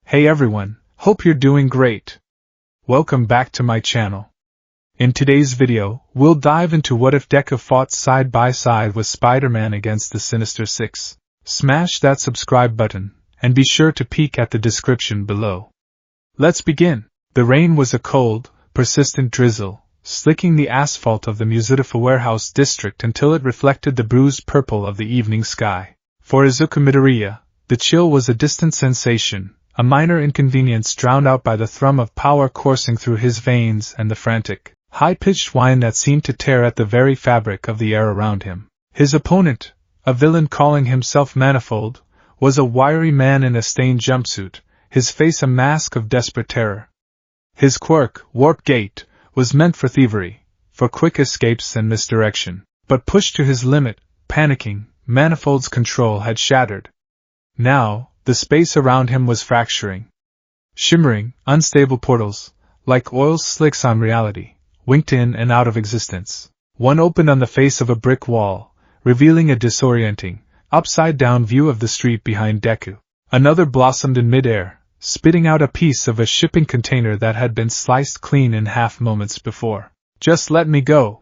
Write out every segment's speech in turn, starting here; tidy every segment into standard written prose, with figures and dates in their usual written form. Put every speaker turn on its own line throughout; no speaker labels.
Hey everyone, hope you're doing great. Welcome back to my channel. In today's video, we'll dive into what if Deku fought side by side with Spider-Man against the Sinister Six. Smash that subscribe button, and be sure to peek at the description below. Let's begin. The rain was a cold, persistent drizzle, slicking the asphalt of the Musidifa warehouse district until it reflected the bruised purple of the evening sky. For Izuku Midoriya, the chill was a distant sensation, a minor inconvenience drowned out by the thrum of power coursing through his veins and the frantic, high-pitched whine that seemed to tear at the very fabric of the air around him. His opponent, a villain calling himself Manifold, was a wiry man in a stained jumpsuit, his face a mask of desperate terror. His quirk, Warp Gate, was meant for thievery, for quick escapes and misdirection, but pushed to his limit, panicking, Manifold's control had shattered. Now, the space around him was fracturing. Shimmering, unstable portals, like oil slicks on reality, winked in and out of existence. One opened on the face of a brick wall, revealing a disorienting, upside-down view of the street behind Deku. Another blossomed in midair, spitting out a piece of a shipping container that had been sliced clean in half moments before. "Just let me go!"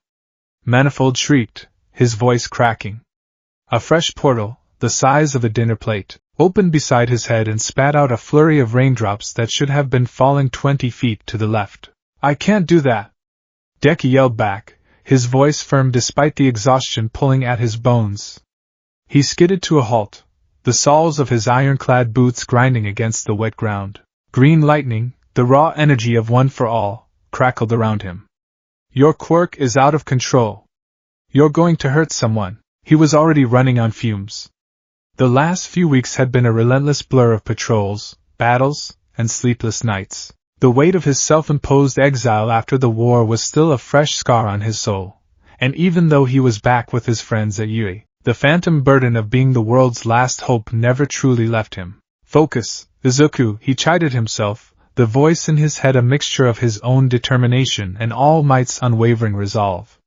Manifold shrieked, his voice cracking. A fresh portal, the size of a dinner plate, opened beside his head and spat out a flurry of raindrops that should have been falling 20 feet to the left. "I can't do that!" Deku yelled back, his voice firm despite the exhaustion pulling at his bones. He skidded to a halt, the soles of his ironclad boots grinding against the wet ground. Green lightning, the raw energy of One for All, crackled around him. "Your quirk is out of control. You're going to hurt someone." He was already running on fumes. The last few weeks had been a relentless blur of patrols, battles, and sleepless nights. The weight of his self-imposed exile after the war was still a fresh scar on his soul, and even though he was back with his friends at Yui, the phantom burden of being the world's last hope never truly left him. "Focus, Izuku," he chided himself, the voice in his head a mixture of his own determination and All Might's unwavering resolve.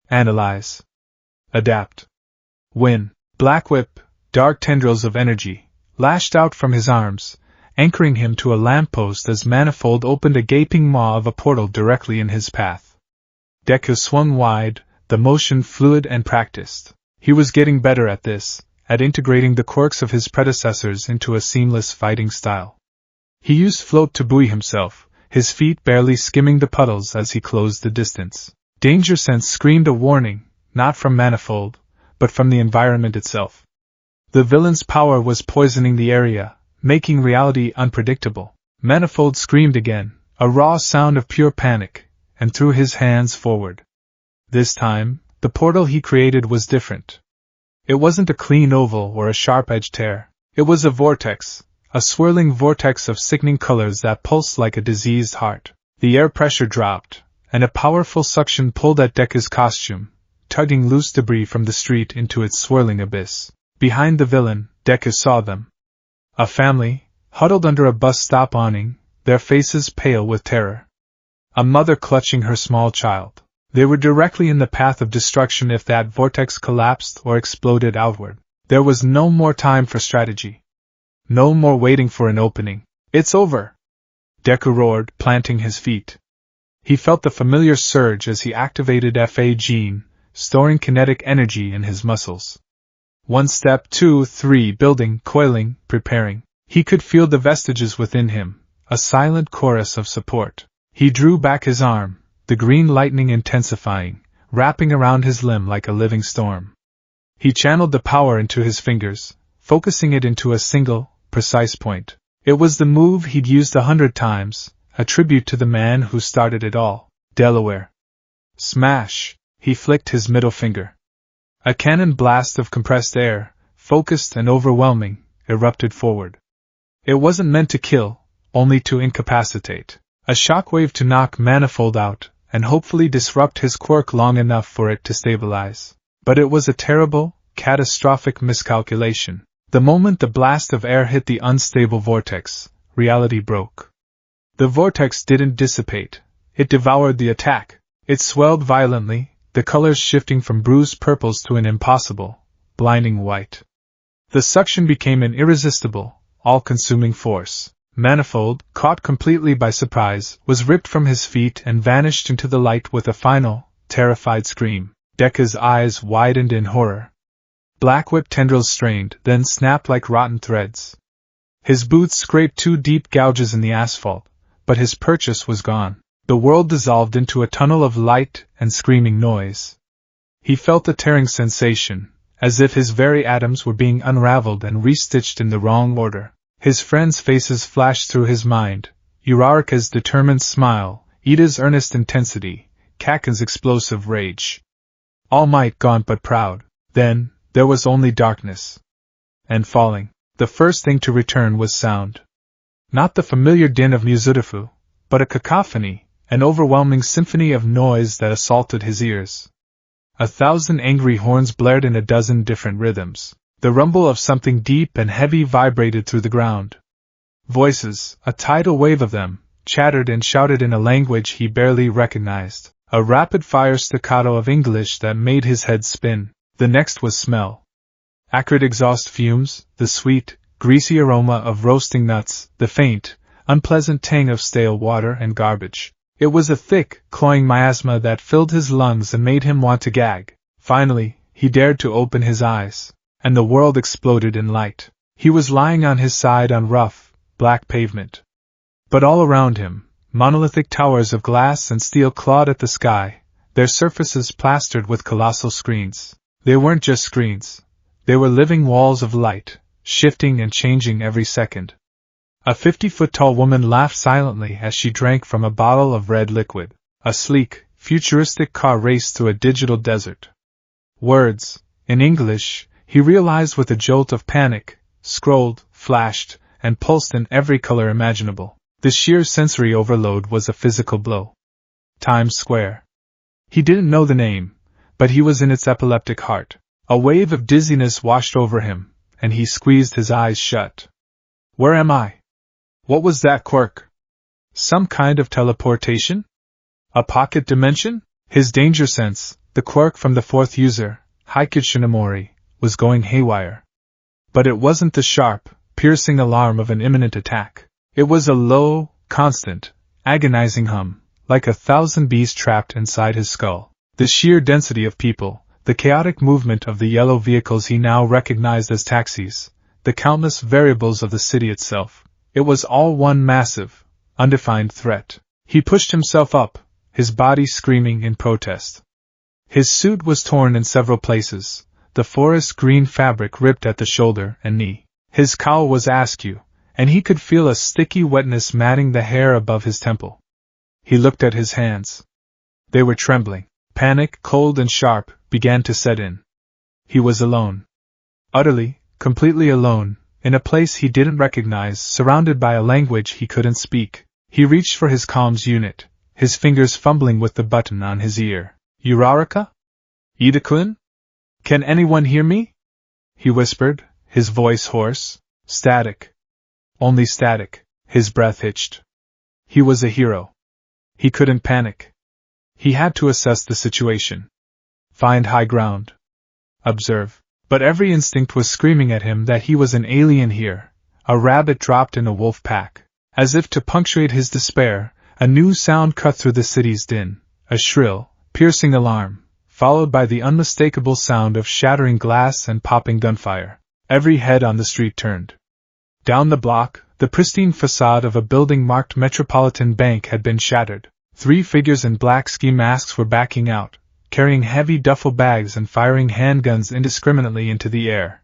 Analyze. Adapt. Win. Black Whip, dark tendrils of energy, lashed out from his arms, anchoring him to a lamppost as Manifold opened a gaping maw of a portal directly in his path. Deku swung wide, the motion fluid and practiced. He was getting better at this, at integrating the quirks of his predecessors into a seamless fighting style. He used float to buoy himself, his feet barely skimming the puddles as he closed the distance. Danger sense screamed a warning, not from Manifold, but from the environment itself. The villain's power was poisoning the area, making reality unpredictable. Manifold screamed again, a raw sound of pure panic, and threw his hands forward. This time, the portal he created was different. It wasn't a clean oval or a sharp-edged tear. It was a vortex, a swirling vortex of sickening colors that pulsed like a diseased heart. The air pressure dropped, and a powerful suction pulled at Deku's costume, tugging loose debris from the street into its swirling abyss. Behind the villain, Deku saw them. A family, huddled under a bus stop awning, their faces pale with terror. A mother clutching her small child. They were directly in the path of destruction if that vortex collapsed or exploded outward. There was no more time for strategy. No more waiting for an opening. "It's over!" Deku roared, planting his feet. He felt the familiar surge as he activated FA Gene, storing kinetic energy in his muscles. 1 step, 2, 3, building, coiling, preparing. He could feel the vestiges within him, a silent chorus of support. He drew back his arm, the green lightning intensifying, wrapping around his limb like a living storm. He channeled the power into his fingers, focusing it into a single, precise point. It was the move he'd used 100 times, a tribute to the man who started it all. Delaware. Smash! He flicked his middle finger. A cannon blast of compressed air, focused and overwhelming, erupted forward. It wasn't meant to kill, only to incapacitate. A shockwave to knock Manifold out, and hopefully disrupt his quirk long enough for it to stabilize. But it was a terrible, catastrophic miscalculation. The moment the blast of air hit the unstable vortex, reality broke. The vortex didn't dissipate, it devoured the attack. It swelled violently, the colors shifting from bruised purples to an impossible, blinding white. The suction became an irresistible, all-consuming force. Manifold, caught completely by surprise, was ripped from his feet and vanished into the light with a final, terrified scream. Deku's eyes widened in horror. Black whip tendrils strained, then snapped like rotten threads. His boots scraped 2 deep gouges in the asphalt, but his purchase was gone. The world dissolved into a tunnel of light and screaming noise. He felt a tearing sensation, as if his very atoms were being unraveled and restitched in the wrong order. His friends' faces flashed through his mind, Uraraka's determined smile, Ida's earnest intensity, Kaken's explosive rage. All might gone but proud. Then, there was only darkness. And falling. The first thing to return was sound. Not the familiar din of Muzutafu, but a cacophony, an overwhelming symphony of noise that assaulted his ears. 1,000 angry horns blared in a dozen different rhythms. The rumble of something deep and heavy vibrated through the ground. Voices, a tidal wave of them, chattered and shouted in a language he barely recognized. A rapid-fire staccato of English that made his head spin. The next was smell. Acrid exhaust fumes, the sweet, greasy aroma of roasting nuts, the faint, unpleasant tang of stale water and garbage. It was a thick, cloying miasma that filled his lungs and made him want to gag. Finally, he dared to open his eyes, and the world exploded in light. He was lying on his side on rough, black pavement. But all around him, monolithic towers of glass and steel clawed at the sky, their surfaces plastered with colossal screens. They weren't just screens. They were living walls of light, shifting and changing every second. A 50-foot-tall woman laughed silently as she drank from a bottle of red liquid. A sleek, futuristic car raced through a digital desert. Words, in English, he realized with a jolt of panic, scrolled, flashed, and pulsed in every color imaginable. The sheer sensory overload was a physical blow. Times Square. He didn't know the name, but he was in its epileptic heart. A wave of dizziness washed over him, and he squeezed his eyes shut. Where am I? What was that quirk? Some kind of teleportation? A pocket dimension? His danger sense, the quirk from the fourth user, Hikitshinomori, was going haywire. But it wasn't the sharp, piercing alarm of an imminent attack. It was a low, constant, agonizing hum, like 1,000 bees trapped inside his skull. The sheer density of people, the chaotic movement of the yellow vehicles he now recognized as taxis, the countless variables of the city itself, it was all one massive, undefined threat. He pushed himself up, his body screaming in protest. His suit was torn in several places, the forest green fabric ripped at the shoulder and knee. His cowl was askew, and he could feel a sticky wetness matting the hair above his temple. He looked at his hands. They were trembling. Panic, cold and sharp, began to set in. He was alone. Utterly, completely alone, in a place he didn't recognize, surrounded by a language he couldn't speak. He reached for his comms unit, his fingers fumbling with the button on his ear. Uraraka? Ida-kun? Can anyone hear me? He whispered, his voice hoarse. Static. Only static. His breath hitched. He was a hero. He couldn't panic. He had to assess the situation. Find high ground. Observe. But every instinct was screaming at him that he was an alien here, a rabbit dropped in a wolf pack. As if to punctuate his despair, a new sound cut through the city's din, a shrill, piercing alarm, followed by the unmistakable sound of shattering glass and popping gunfire. Every head on the street turned. Down the block, the pristine facade of a building marked Metropolitan Bank had been shattered. 3 figures in black ski masks were backing out, carrying heavy duffel bags and firing handguns indiscriminately into the air.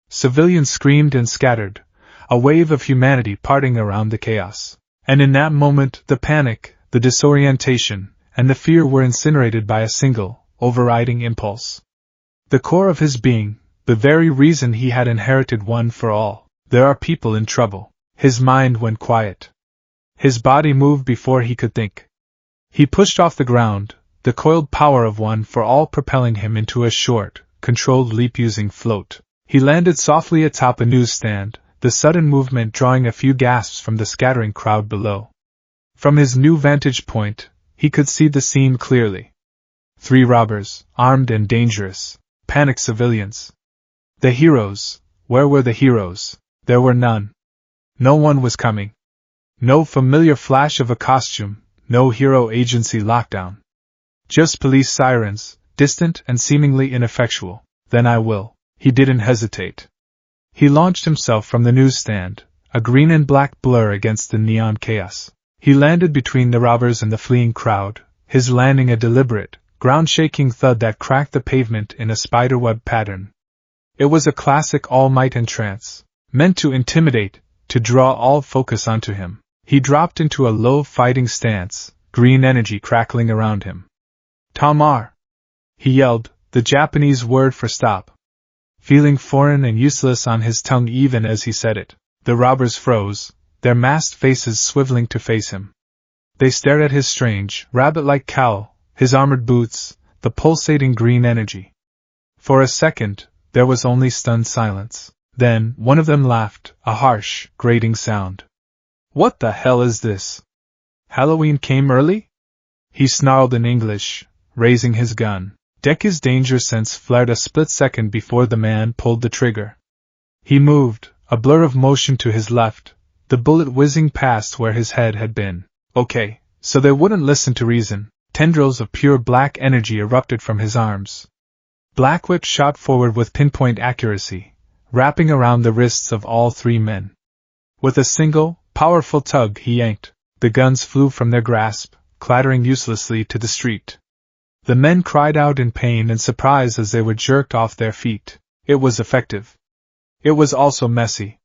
Civilians screamed and scattered, a wave of humanity parting around the chaos. And in that moment, the panic, the disorientation, and the fear were incinerated by a single, overriding impulse. The core of his being, the very reason he had inherited One for All. There are people in trouble. His mind went quiet. His body moved before he could think. He pushed off the ground, the coiled power of One for All propelling him into a short, controlled leap using float. He landed softly atop a newsstand, the sudden movement drawing a few gasps from the scattering crowd below. From his new vantage point, he could see the scene clearly. 3 robbers, armed and dangerous, panicked civilians. The heroes, where were the heroes? There were none. No one was coming. No familiar flash of a costume, no hero agency lockdown. Just police sirens, distant and seemingly ineffectual. Then I will. He didn't hesitate. He launched himself from the newsstand, a green and black blur against the neon chaos. He landed between the robbers and the fleeing crowd, his landing a deliberate, ground-shaking thud that cracked the pavement in a spiderweb pattern. It was a classic all-might entrance, meant to intimidate, to draw all focus onto him. He dropped into a low fighting stance, green energy crackling around him. Tamar! He yelled, the Japanese word for stop. Feeling foreign and useless on his tongue even as he said it, the robbers froze, their masked faces swiveling to face him. They stared at his strange, rabbit-like cowl, his armored boots, the pulsating green energy. For a second, there was only stunned silence. Then, one of them laughed, a harsh, grating sound. What the hell is this? Halloween came early? He snarled in English, raising his gun. Deku's danger sense flared a split second before the man pulled the trigger. He moved, a blur of motion to his left, the bullet whizzing past where his head had been. Okay, so they wouldn't listen to reason. Tendrils of pure black energy erupted from his arms. Black Whip shot forward with pinpoint accuracy, wrapping around the wrists of all three men. With a single, powerful tug he yanked. The guns flew from their grasp, clattering uselessly to the street. The men cried out in pain and surprise as they were jerked off their feet. It was effective. It was also messy.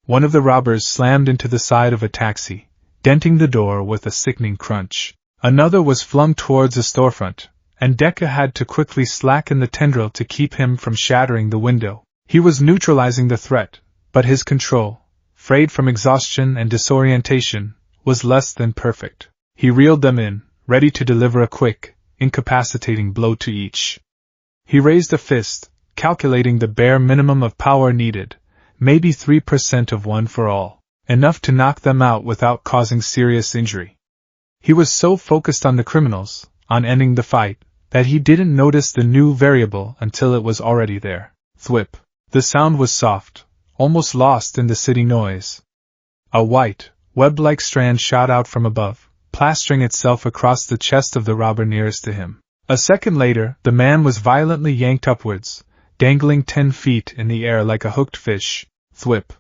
One of the robbers slammed into the side of a taxi, denting the door with a sickening crunch. Another was flung towards a storefront, and Deku had to quickly slacken the tendril to keep him from shattering the window. He was neutralizing the threat, but his control, frayed from exhaustion and disorientation, was less than perfect. He reeled them in, ready to deliver a quick, incapacitating blow to each. He raised a fist, calculating the bare minimum of power needed, maybe 3% of one for all, enough to knock them out without causing serious injury. He was so focused on the criminals, on ending the fight, that he didn't notice the new variable until it was already there. Thwip. The sound was soft, almost lost in the city noise. A white, web-like strand shot out from above, plastering itself across the chest of the robber nearest to him. A second later, the man was violently yanked upwards, dangling 10 feet in the air like a hooked fish. Thwip.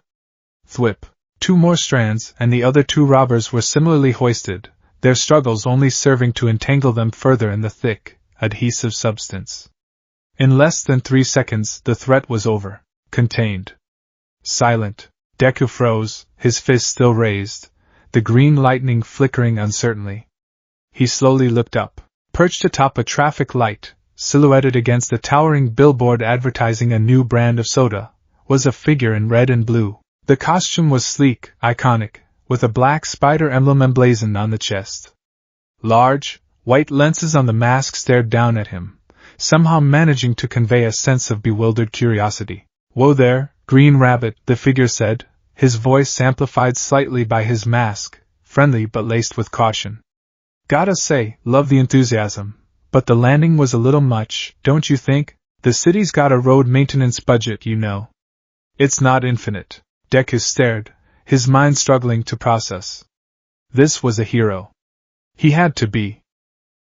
Thwip. 2 more strands, and the other 2 robbers were similarly hoisted, their struggles only serving to entangle them further in the thick, adhesive substance. In less than 3 seconds, the threat was over. Contained. Silent. Deku froze, his fist still raised, the green lightning flickering uncertainly. He slowly looked up. Perched atop a traffic light, silhouetted against a towering billboard advertising a new brand of soda, was a figure in red and blue. The costume was sleek, iconic, with a black spider emblem emblazoned on the chest. Large, white lenses on the mask stared down at him, somehow managing to convey a sense of bewildered curiosity. "Whoa there, Green Rabbit," the figure said, his voice amplified slightly by his mask, friendly but laced with caution. "Gotta say, love the enthusiasm, but the landing was a little much, don't you think? The city's got a road maintenance budget, you know. It's not infinite." Deku stared, his mind struggling to process. This was a hero. He had to be.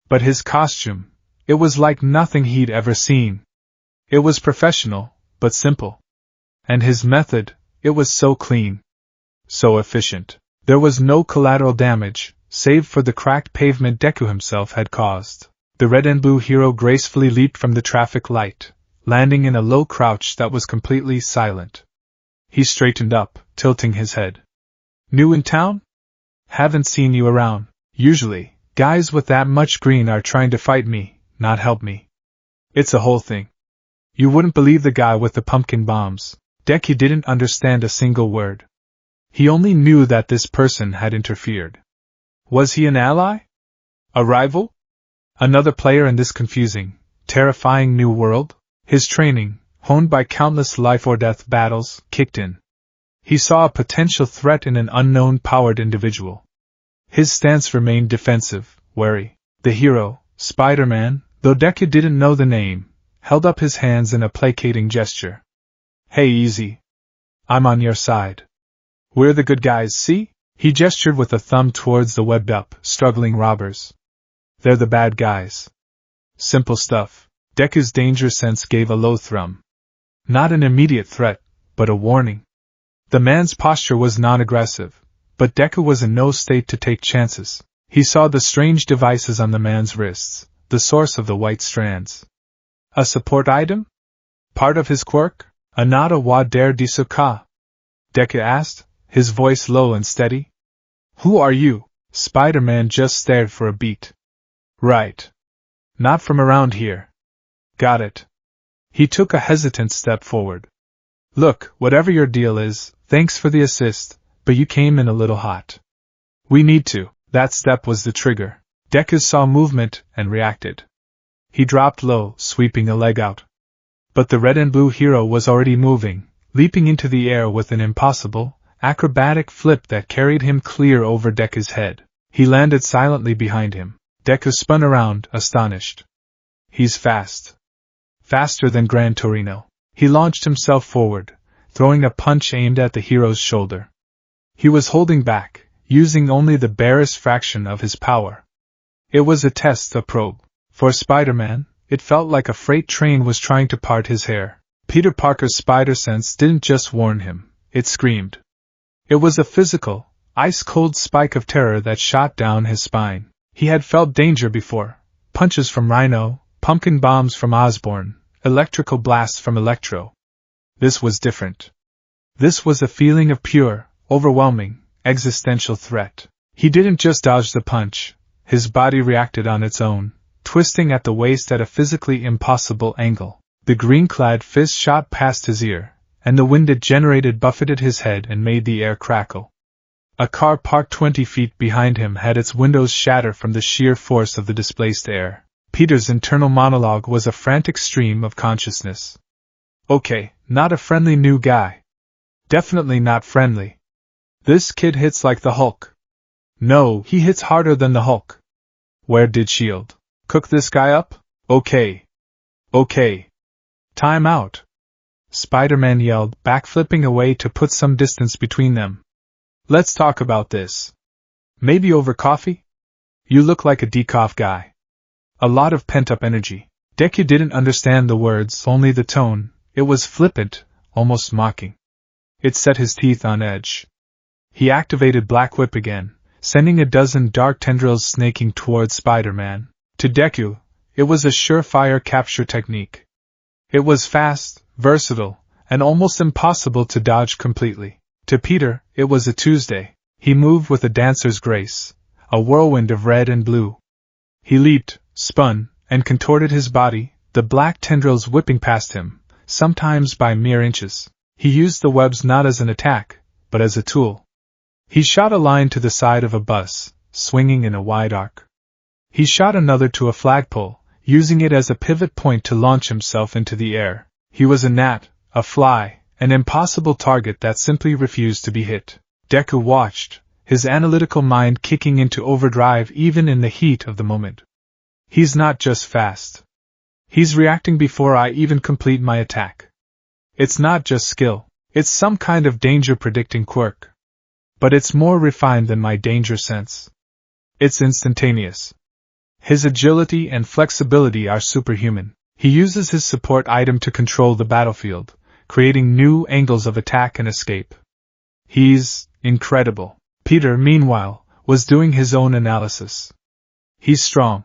But his costume, it was like nothing he'd ever seen. It was professional, but simple. And his method, it was so clean. So efficient. There was no collateral damage, save for the cracked pavement Deku himself had caused. The red and blue hero gracefully leaped from the traffic light, landing in a low crouch that was completely silent. He straightened up, tilting his head. "New in town? Haven't seen you around. Usually, guys with that much green are trying to fight me, not help me. It's a whole thing. You wouldn't believe the guy with the pumpkin bombs." Deku didn't understand a single word. He only knew that this person had interfered. Was he an ally? A rival? Another player in this confusing, terrifying new world? His training, honed by countless life-or-death battles, kicked in. He saw a potential threat in an unknown powered individual. His stance remained defensive, wary. The hero, Spider-Man, though Deku didn't know the name, held up his hands in a placating gesture. "Hey, easy. I'm on your side. We're the good guys, see?" He gestured with a thumb towards the webbed-up, struggling robbers. They're the bad guys. Simple stuff. Deku's danger sense gave a low thrum. Not an immediate threat, but a warning. The man's posture was non-aggressive, but Deku was in no state to take chances. He saw the strange devices on the man's wrists, the source of the white strands. A support item? Part of his quirk? Anata wa dare disoka? Deku asked, his voice low and steady. Who are you? Spider-Man just stared for a beat. Right. Not from around here. Got it. He took a hesitant step forward. Look, whatever your deal is, thanks for the assist, but you came in a little hot. We need to. That step was the trigger. Deku saw movement and reacted. He dropped low, sweeping a leg out. But the red and blue hero was already moving, leaping into the air with an impossible, acrobatic flip that carried him clear over Deku's head. He landed silently behind him. Deku spun around, astonished. He's fast. Faster than Gran Torino. He launched himself forward, throwing a punch aimed at the hero's shoulder. He was holding back, using only the barest fraction of his power. It was a test, a probe. For Spider-Man, it felt like a freight train was trying to part his hair. Peter Parker's spider sense didn't just warn him, it screamed. It was a physical, ice-cold spike of terror that shot down his spine. He had felt danger before. Punches from Rhino, pumpkin bombs from Osborn, electrical blasts from Electro. This was different. This was a feeling of pure, overwhelming, existential threat. He didn't just dodge the punch. His body reacted on its own, twisting at the waist at a physically impossible angle. The green-clad fist shot past his ear, and the wind it generated buffeted his head and made the air crackle. A car parked 20 feet behind him had its windows shatter from the sheer force of the displaced air. Peter's internal monologue was a frantic stream of consciousness. Okay, not a friendly new guy. Definitely not friendly. This kid hits like the Hulk. No, he hits harder than the Hulk. Where did S.H.I.E.L.D. cook this guy up? Okay. Time out. Spider-Man yelled, backflipping away to put some distance between them. Let's talk about this. Maybe over coffee? You look like a decoff guy. A lot of pent-up energy. Deku didn't understand the words, only the tone. It was flippant, almost mocking. It set his teeth on edge. He activated Black Whip again, sending a dozen dark tendrils snaking towards Spider-Man. To Deku, it was a surefire capture technique. It was fast, versatile, and almost impossible to dodge completely. To Peter, it was a Tuesday. He moved with a dancer's grace, a whirlwind of red and blue. He leaped, spun, and contorted his body, the black tendrils whipping past him, sometimes by mere inches. He used the webs not as an attack, but as a tool. He shot a line to the side of a bus, swinging in a wide arc. He shot another to a flagpole, using it as a pivot point to launch himself into the air. He was a gnat, a fly, an impossible target that simply refused to be hit. Deku watched, his analytical mind kicking into overdrive even in the heat of the moment. He's not just fast. He's reacting before I even complete my attack. It's not just skill, it's some kind of danger-predicting quirk. But it's more refined than my danger sense. It's instantaneous. His agility and flexibility are superhuman. He uses his support item to control the battlefield, creating new angles of attack and escape. He's incredible. Peter, meanwhile, was doing his own analysis. He's strong.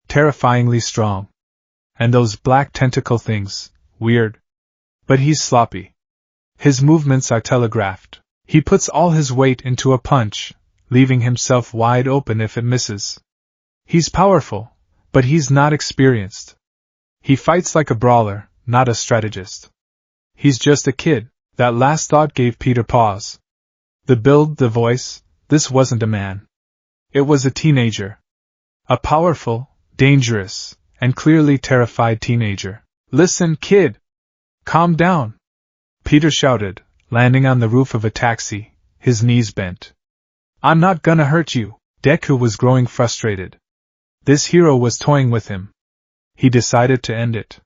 Terrifyingly strong. And those black tentacle things, weird. But he's sloppy. His movements are telegraphed. He puts all his weight into a punch, leaving himself wide open if it misses. He's powerful, but he's not experienced. He fights like a brawler, not a strategist. He's just a kid. That last thought gave Peter pause. The build, the voice, this wasn't a man. It was a teenager. A powerful, dangerous, and clearly terrified teenager. Listen, kid! Calm down! Peter shouted, landing on the roof of a taxi, his knees bent. I'm not gonna hurt you. Deku was growing frustrated. This hero was toying with him. He decided to end it.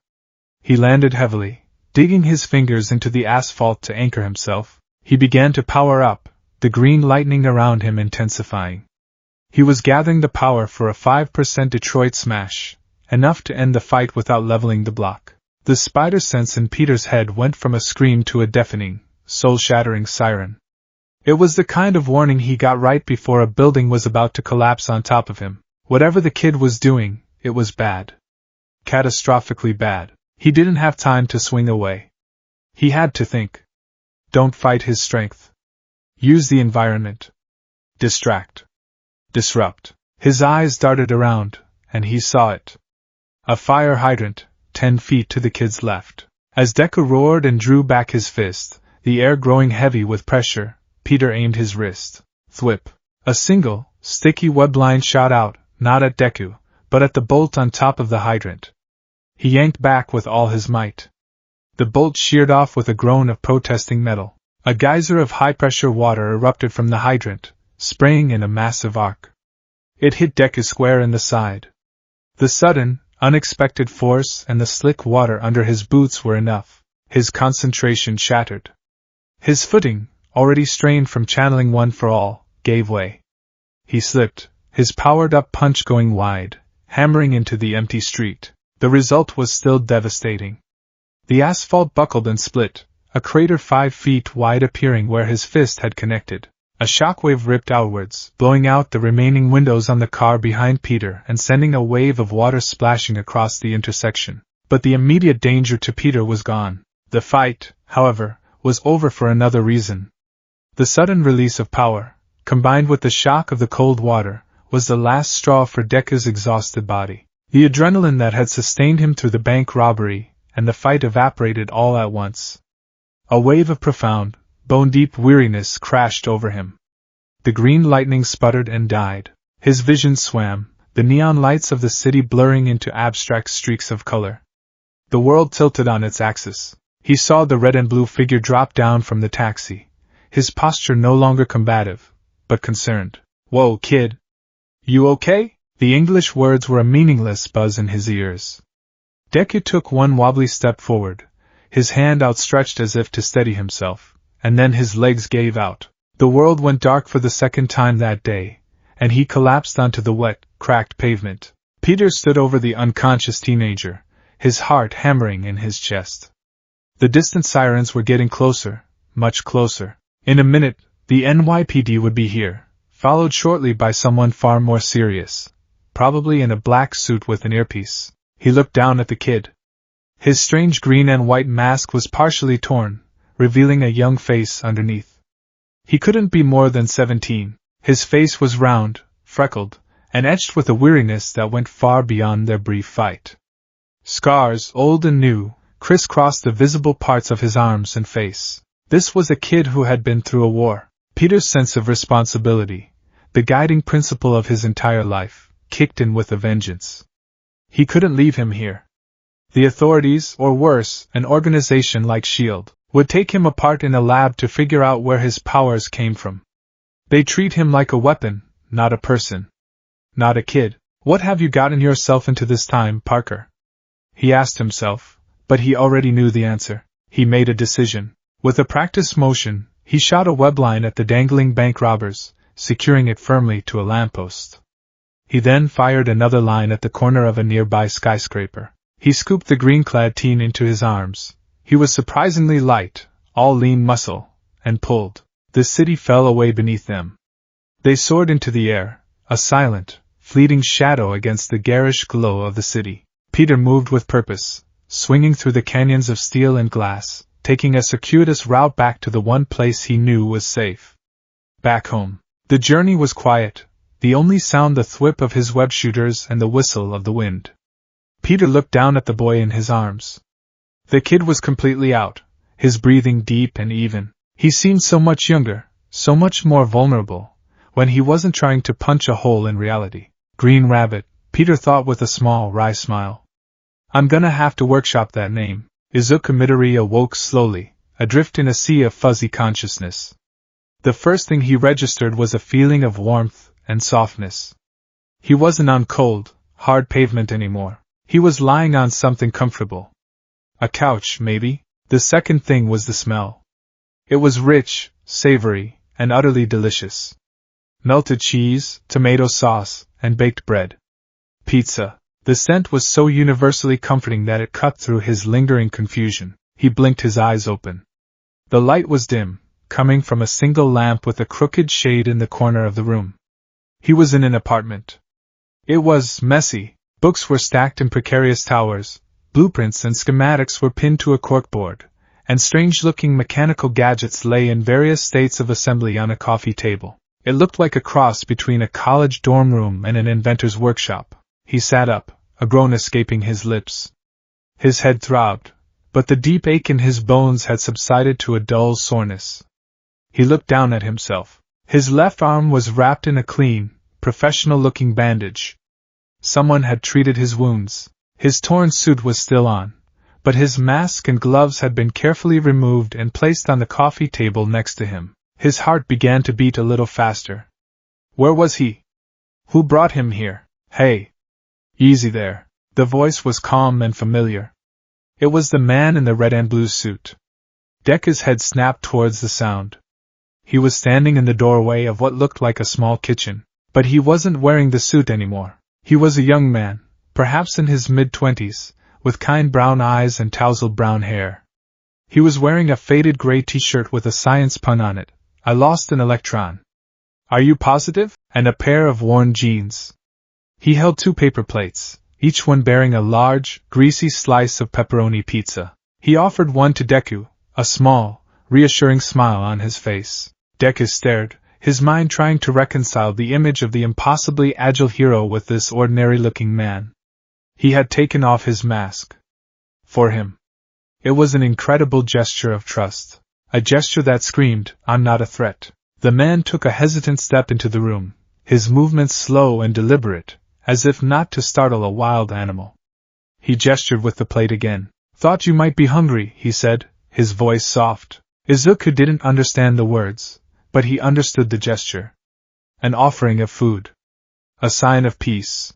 He landed heavily, digging his fingers into the asphalt to anchor himself. He began to power up, the green lightning around him intensifying. He was gathering the power for a 5% Detroit smash, enough to end the fight without leveling the block. The spider sense in Peter's head went from a scream to a deafening, soul-shattering siren. It was the kind of warning he got right before a building was about to collapse on top of him. Whatever the kid was doing, it was bad. Catastrophically bad. He didn't have time to swing away. He had to think. Don't fight his strength. Use the environment. Distract. Disrupt. His eyes darted around, and he saw it. A fire hydrant, 10 feet to the kid's left. As Deku roared and drew back his fist, the air growing heavy with pressure, Peter aimed his wrist. Thwip. A single, sticky web line shot out, not at Deku, but at the bolt on top of the hydrant. He yanked back with all his might. The bolt sheared off with a groan of protesting metal. A geyser of high-pressure water erupted from the hydrant, spraying in a massive arc. It hit Deku square in the side. The sudden, unexpected force and the slick water under his boots were enough. His concentration shattered. His footing, already strained from channeling One for All, gave way. He slipped, his powered-up punch going wide, hammering into the empty street. The result was still devastating. The asphalt buckled and split, a crater 5 feet wide appearing where his fist had connected. A shockwave ripped outwards, blowing out the remaining windows on the car behind Peter and sending a wave of water splashing across the intersection. But the immediate danger to Peter was gone. The fight, however, was over for another reason. The sudden release of power, combined with the shock of the cold water, was the last straw for Deku's exhausted body. The adrenaline that had sustained him through the bank robbery and the fight evaporated all at once. A wave of profound, bone-deep weariness crashed over him. The green lightning sputtered and died. His vision swam, the neon lights of the city blurring into abstract streaks of color. The world tilted on its axis. He saw the red and blue figure drop down from the taxi, his posture no longer combative, but concerned. "Whoa, kid. You okay?" The English words were a meaningless buzz in his ears. Deku took one wobbly step forward, his hand outstretched as if to steady himself, and then his legs gave out. The world went dark for the second time that day, and he collapsed onto the wet, cracked pavement. Peter stood over the unconscious teenager, his heart hammering in his chest. The distant sirens were getting closer, much closer. In a minute, the NYPD would be here, followed shortly by someone far more serious, probably in a black suit with an earpiece. He looked down at the kid. His strange green and white mask was partially torn, revealing a young face underneath. He couldn't be more than 17. His face was round, freckled, and etched with a weariness that went far beyond their brief fight. Scars, old and new, crisscrossed the visible parts of his arms and face. This was a kid who had been through a war. Peter's sense of responsibility, the guiding principle of his entire life, kicked in with a vengeance. He couldn't leave him here. The authorities, or worse, an organization like S.H.I.E.L.D., would take him apart in a lab to figure out where his powers came from. They treat him like a weapon, not a person. Not a kid. "What have you gotten yourself into this time, Parker?" he asked himself, but he already knew the answer. He made a decision. With a practiced motion, he shot a web line at the dangling bank robbers, securing it firmly to a lamppost. He then fired another line at the corner of a nearby skyscraper. He scooped the green-clad teen into his arms. He was surprisingly light, all lean muscle, and pulled. The city fell away beneath them. They soared into the air, a silent, fleeting shadow against the garish glow of the city. Peter moved with purpose, swinging through the canyons of steel and glass, taking a circuitous route back to the one place he knew was safe. Back home. The journey was quiet, the only sound the thwip of his web shooters and the whistle of the wind. Peter looked down at the boy in his arms. The kid was completely out, his breathing deep and even. He seemed so much younger, so much more vulnerable, when he wasn't trying to punch a hole in reality. Green Rabbit, Peter thought with a small, wry smile. "I'm gonna have to workshop that name." Izuku Midori awoke slowly, adrift in a sea of fuzzy consciousness. The first thing he registered was a feeling of warmth and softness. He wasn't on cold, hard pavement anymore. He was lying on something comfortable. A couch, maybe? The second thing was the smell. It was rich, savory, and utterly delicious. Melted cheese, tomato sauce, and baked bread. Pizza. The scent was so universally comforting that it cut through his lingering confusion. He blinked his eyes open. The light was dim, coming from a single lamp with a crooked shade in the corner of the room. He was in an apartment. It was messy. Books were stacked in precarious towers, blueprints and schematics were pinned to a corkboard, and strange-looking mechanical gadgets lay in various states of assembly on a coffee table. It looked like a cross between a college dorm room and an inventor's workshop. He sat up, a groan escaping his lips. His head throbbed, but the deep ache in his bones had subsided to a dull soreness. He looked down at himself. His left arm was wrapped in a clean, professional-looking bandage. Someone had treated his wounds. His torn suit was still on, but his mask and gloves had been carefully removed and placed on the coffee table next to him. His heart began to beat a little faster. Where was he? Who brought him here? Hey! Easy there. The voice was calm and familiar. It was the man in the red and blue suit. Deku's head snapped towards the sound. He was standing in the doorway of what looked like a small kitchen, but he wasn't wearing the suit anymore. He was a young man, perhaps in his mid-20s, with kind brown eyes and tousled brown hair. He was wearing a faded gray t-shirt with a science pun on it. I lost an electron. Are you positive? And a pair of worn jeans. He held 2 paper plates, each one bearing a large, greasy slice of pepperoni pizza. He offered one to Deku, a small, reassuring smile on his face. Deku stared, his mind trying to reconcile the image of the impossibly agile hero with this ordinary-looking man. He had taken off his mask. For him. It was an incredible gesture of trust. A gesture that screamed, I'm not a threat. The man took a hesitant step into the room, his movements slow and deliberate, as if not to startle a wild animal. He gestured with the plate again. Thought you might be hungry, he said, his voice soft. Izuku didn't understand the words, but he understood the gesture. An offering of food. A sign of peace.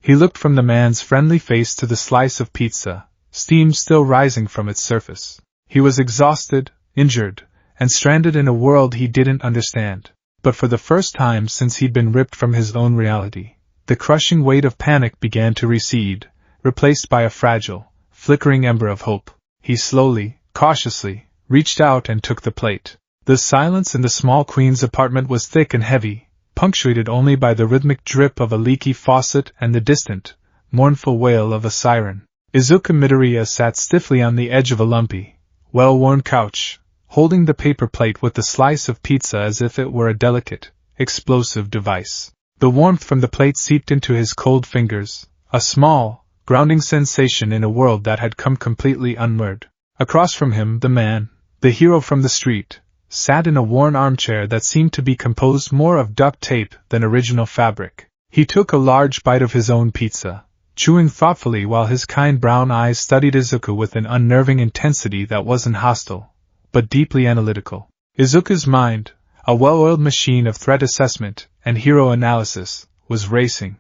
He looked from the man's friendly face to the slice of pizza, steam still rising from its surface. He was exhausted, injured, and stranded in a world he didn't understand. But for the first time since he'd been ripped from his own reality, the crushing weight of panic began to recede, replaced by a fragile, flickering ember of hope. He slowly, cautiously, reached out and took the plate. The silence in the small queen's apartment was thick and heavy, punctuated only by the rhythmic drip of a leaky faucet and the distant, mournful wail of a siren. Izuku Midoriya sat stiffly on the edge of a lumpy, well-worn couch, holding the paper plate with the slice of pizza as if it were a delicate, explosive device. The warmth from the plate seeped into his cold fingers, a small, grounding sensation in a world that had come completely unmoored. Across from him, the man, the hero from the street, sat in a worn armchair that seemed to be composed more of duct tape than original fabric. He took a large bite of his own pizza, chewing thoughtfully while his kind brown eyes studied Izuku with an unnerving intensity that wasn't hostile, but deeply analytical. Izuku's mind, a well-oiled machine of threat assessment and hero analysis, was racing.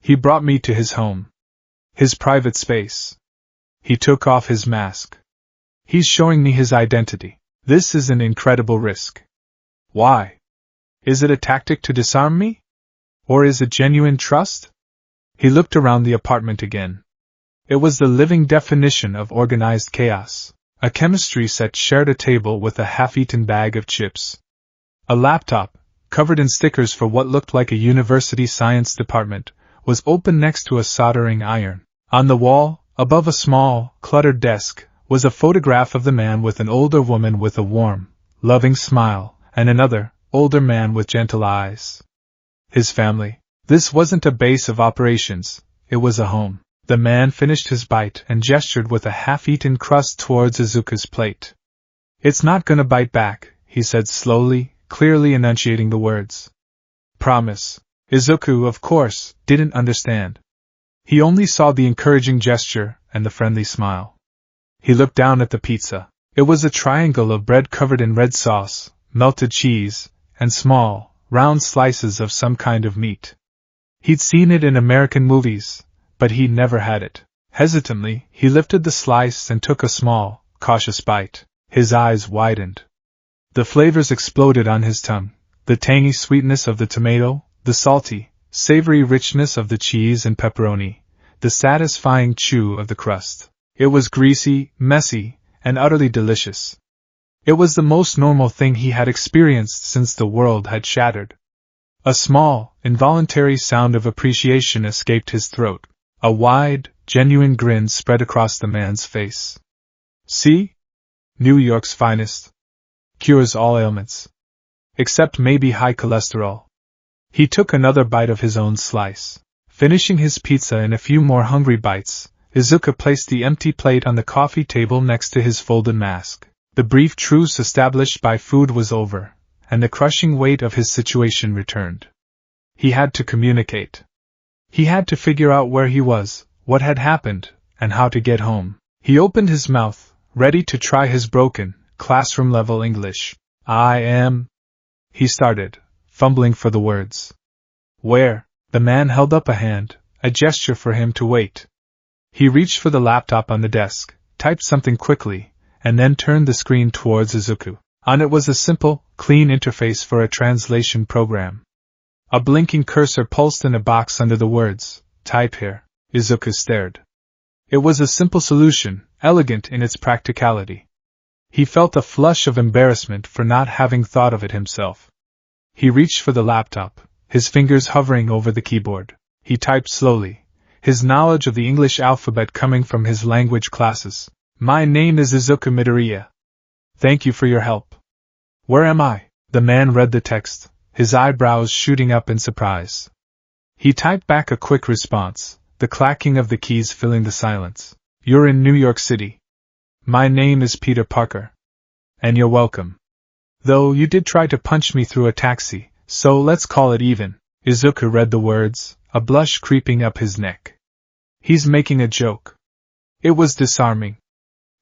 He brought me to his home. His private space. He took off his mask. He's showing me his identity. This is an incredible risk. Why? Is it a tactic to disarm me? Or is it genuine trust? He looked around the apartment again. It was the living definition of organized chaos. A chemistry set shared a table with a half-eaten bag of chips. A laptop, covered in stickers for what looked like a university science department, was open next to a soldering iron. On the wall, above a small, cluttered desk, was a photograph of the man with an older woman with a warm, loving smile, and another, older man with gentle eyes. His family. This wasn't a base of operations, it was a home. The man finished his bite and gestured with a half-eaten crust towards Izuku's plate. It's not gonna bite back, he said slowly, clearly enunciating the words. Promise. Izuku, of course, didn't understand. He only saw the encouraging gesture and the friendly smile. He looked down at the pizza. It was a triangle of bread covered in red sauce, melted cheese, and small, round slices of some kind of meat. He'd seen it in American movies, but he'd never had it. Hesitantly, he lifted the slice and took a small, cautious bite. His eyes widened. The flavors exploded on his tongue, the tangy sweetness of the tomato, the salty, savory richness of the cheese and pepperoni, the satisfying chew of the crust. It was greasy, messy, and utterly delicious. It was the most normal thing he had experienced since the world had shattered. A small, involuntary sound of appreciation escaped his throat. A wide, genuine grin spread across the man's face. See? New York's finest. Cures all ailments. Except maybe high cholesterol. He took another bite of his own slice. Finishing his pizza in a few more hungry bites, Izuku placed the empty plate on the coffee table next to his folded mask. The brief truce established by food was over, and the crushing weight of his situation returned. He had to communicate. He had to figure out where he was, what had happened, and how to get home. He opened his mouth, ready to try his broken, classroom-level English. He started, fumbling for the words. Where? The man held up a hand, a gesture for him to wait. He reached for the laptop on the desk, typed something quickly, and then turned the screen towards Izuku. On it was a simple, clean interface for a translation program. A blinking cursor pulsed in a box under the words, "Type here." Izuku stared. It was a simple solution, elegant in its practicality. He felt a flush of embarrassment for not having thought of it himself. He reached for the laptop, his fingers hovering over the keyboard. He typed slowly, his knowledge of the English alphabet coming from his language classes. My name is Izuku Midoriya. Thank you for your help. Where am I? The man read the text, his eyebrows shooting up in surprise. He typed back a quick response, the clacking of the keys filling the silence. You're in New York City. My name is Peter Parker. And you're welcome. Though you did try to punch me through a taxi, so let's call it even. Izuku read the words, a blush creeping up his neck. He's making a joke. It was disarming.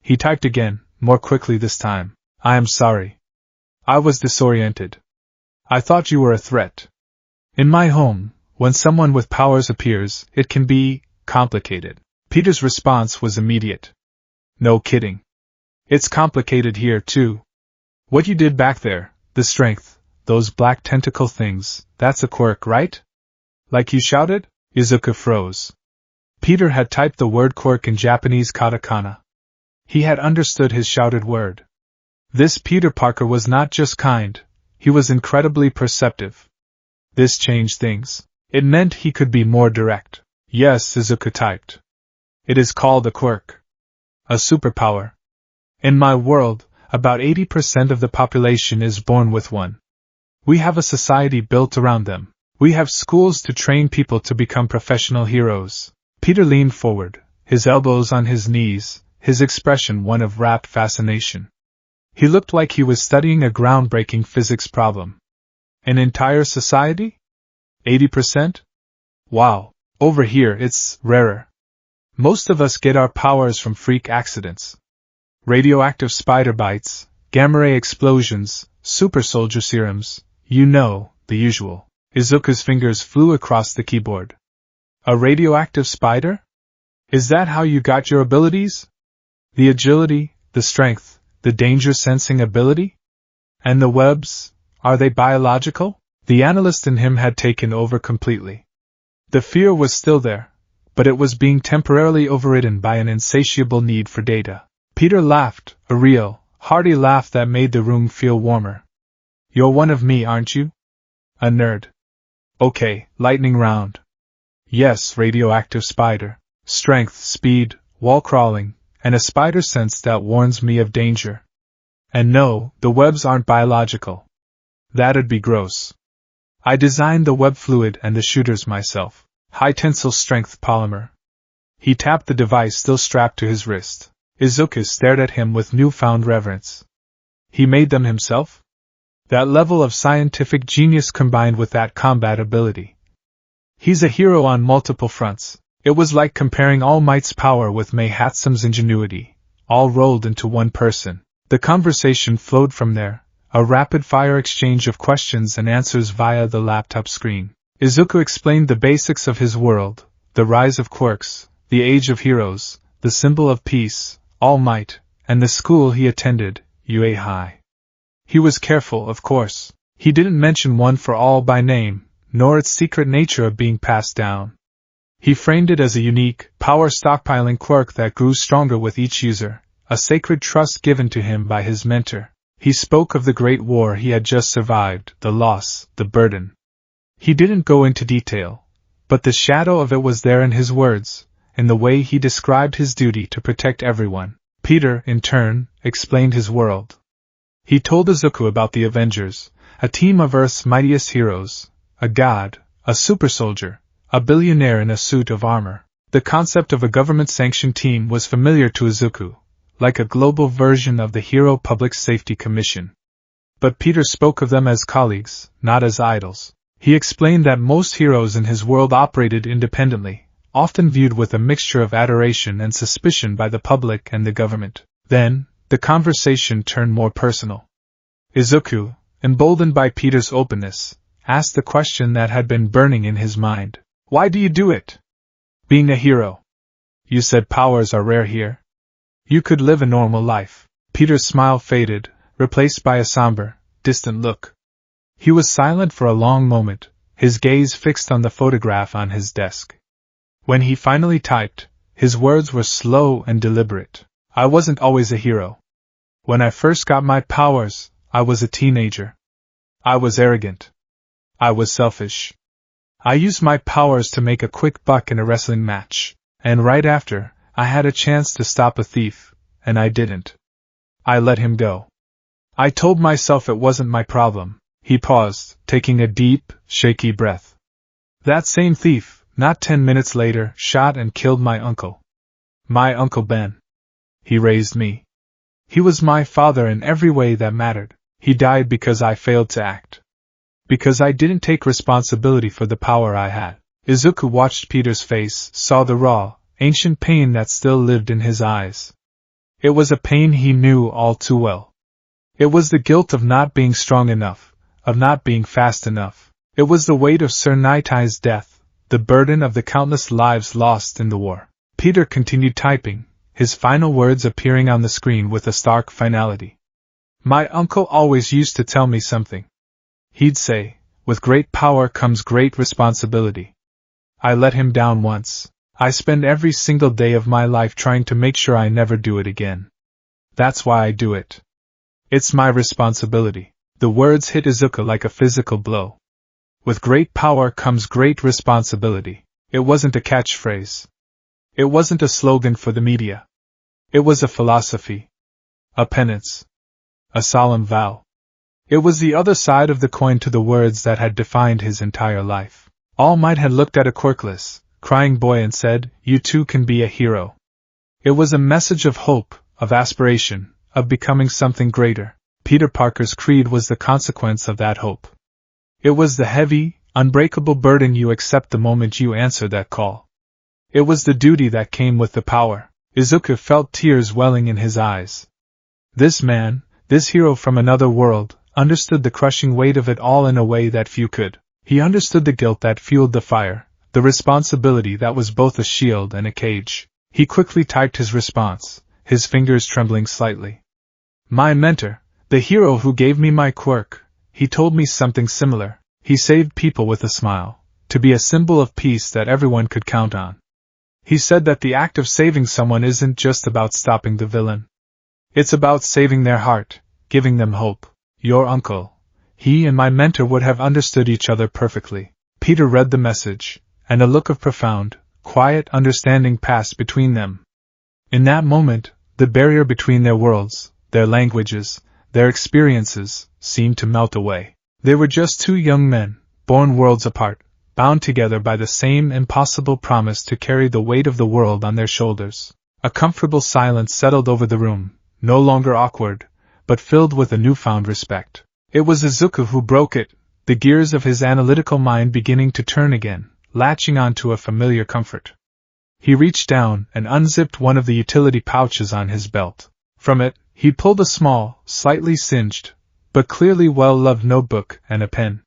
He typed again, more quickly this time. I am sorry. I was disoriented. I thought you were a threat. In my home, when someone with powers appears, it can be complicated. Peter's response was immediate. No kidding. It's complicated here, too. What you did back there, the strength, those black tentacle things, that's a quirk, right? Like you shouted? Izuku froze. Peter had typed the word quirk in Japanese katakana. He had understood his shouted word. This Peter Parker was not just kind, he was incredibly perceptive. This changed things. It meant he could be more direct. Yes, Izuku typed. It is called a quirk. A superpower. In my world, about 80% of the population is born with one. We have a society built around them. We have schools to train people to become professional heroes. Peter leaned forward, his elbows on his knees, his expression one of rapt fascination. He looked like he was studying a groundbreaking physics problem. An entire society? 80%? Wow, over here it's rarer. Most of us get our powers from freak accidents. Radioactive spider bites, gamma-ray explosions, super soldier serums, you know, the usual. Izuku's fingers flew across the keyboard. A radioactive spider? Is that how you got your abilities? The agility, the strength, the danger-sensing ability? And the webs, are they biological? The analyst in him had taken over completely. The fear was still there, but it was being temporarily overridden by an insatiable need for data. Peter laughed, a real, hearty laugh that made the room feel warmer. You're one of me, aren't you? A nerd. Okay, lightning round. Yes, radioactive spider. Strength, speed, wall crawling, and a spider sense that warns me of danger. And no, the webs aren't biological. That'd be gross. I designed the web fluid and the shooters myself. High tensile strength polymer. He tapped the device still strapped to his wrist. Izuku stared at him with newfound reverence. He made them himself? That level of scientific genius combined with that combat ability. He's a hero on multiple fronts. It was like comparing All Might's power with May Hatsum's ingenuity, all rolled into one person. The conversation flowed from there, a rapid-fire exchange of questions and answers via the laptop screen. Izuku explained the basics of his world, the rise of quirks, the age of heroes, the symbol of peace, All Might, and the school he attended, UA High. He was careful, of course. He didn't mention one for all by name, nor its secret nature of being passed down. He framed it as a unique, power-stockpiling quirk that grew stronger with each user, a sacred trust given to him by his mentor. He spoke of the great war he had just survived, the loss, the burden. He didn't go into detail, but the shadow of it was there in his words, in the way he described his duty to protect everyone. Peter, in turn, explained his world. He told Izuku about the Avengers, a team of Earth's mightiest heroes, a god, a super soldier, a billionaire in a suit of armor. The concept of a government-sanctioned team was familiar to Izuku, like a global version of the Hero Public Safety Commission. But Peter spoke of them as colleagues, not as idols. He explained that most heroes in his world operated independently, often viewed with a mixture of adoration and suspicion by the public and the government. Then, the conversation turned more personal. Izuku, emboldened by Peter's openness, asked the question that had been burning in his mind. Why do you do it? Being a hero. You said powers are rare here. You could live a normal life. Peter's smile faded, replaced by a somber, distant look. He was silent for a long moment, his gaze fixed on the photograph on his desk. When he finally typed, his words were slow and deliberate. I wasn't always a hero. When I first got my powers, I was a teenager. I was arrogant. I was selfish. I used my powers to make a quick buck in a wrestling match, and right after, I had a chance to stop a thief, and I didn't. I let him go. I told myself it wasn't my problem. He paused, taking a deep, shaky breath. That same thief, not 10 minutes later, shot and killed my uncle. My Uncle Ben. He raised me. He was my father in every way that mattered. He died because I failed to act. Because I didn't take responsibility for the power I had. Izuku watched Peter's face, saw the raw, ancient pain that still lived in his eyes. It was a pain he knew all too well. It was the guilt of not being strong enough, of not being fast enough. It was the weight of Sir Nightie's death, the burden of the countless lives lost in the war. Peter continued typing, his final words appearing on the screen with a stark finality. My uncle always used to tell me something. He'd say, with great power comes great responsibility. I let him down once. I spend every single day of my life trying to make sure I never do it again. That's why I do it. It's my responsibility. The words hit Izuku like a physical blow. With great power comes great responsibility. It wasn't a catchphrase. It wasn't a slogan for the media. It was a philosophy. A penance. A solemn vow. It was the other side of the coin to the words that had defined his entire life. All Might had looked at a quirkless, crying boy and said, "You too can be a hero." It was a message of hope, of aspiration, of becoming something greater. Peter Parker's creed was the consequence of that hope. It was the heavy, unbreakable burden you accept the moment you answer that call. It was the duty that came with the power. Izuku felt tears welling in his eyes. This man, this hero from another world, understood the crushing weight of it all in a way that few could. He understood the guilt that fueled the fire, the responsibility that was both a shield and a cage. He quickly typed his response, his fingers trembling slightly. My mentor, the hero who gave me my quirk, he told me something similar. He saved people with a smile, to be a symbol of peace that everyone could count on. He said that the act of saving someone isn't just about stopping the villain. It's about saving their heart, giving them hope. Your uncle, he and my mentor would have understood each other perfectly. Peter read the message, and a look of profound, quiet understanding passed between them. In that moment, the barrier between their worlds, their languages, their experiences, seemed to melt away. They were just two young men, born worlds apart, bound together by the same impossible promise to carry the weight of the world on their shoulders. A comfortable silence settled over the room, no longer awkward, but filled with a newfound respect. It was Izuku who broke it, the gears of his analytical mind beginning to turn again, latching onto a familiar comfort. He reached down and unzipped one of the utility pouches on his belt. From it, he pulled a small, slightly singed, but clearly well-loved notebook and a pen.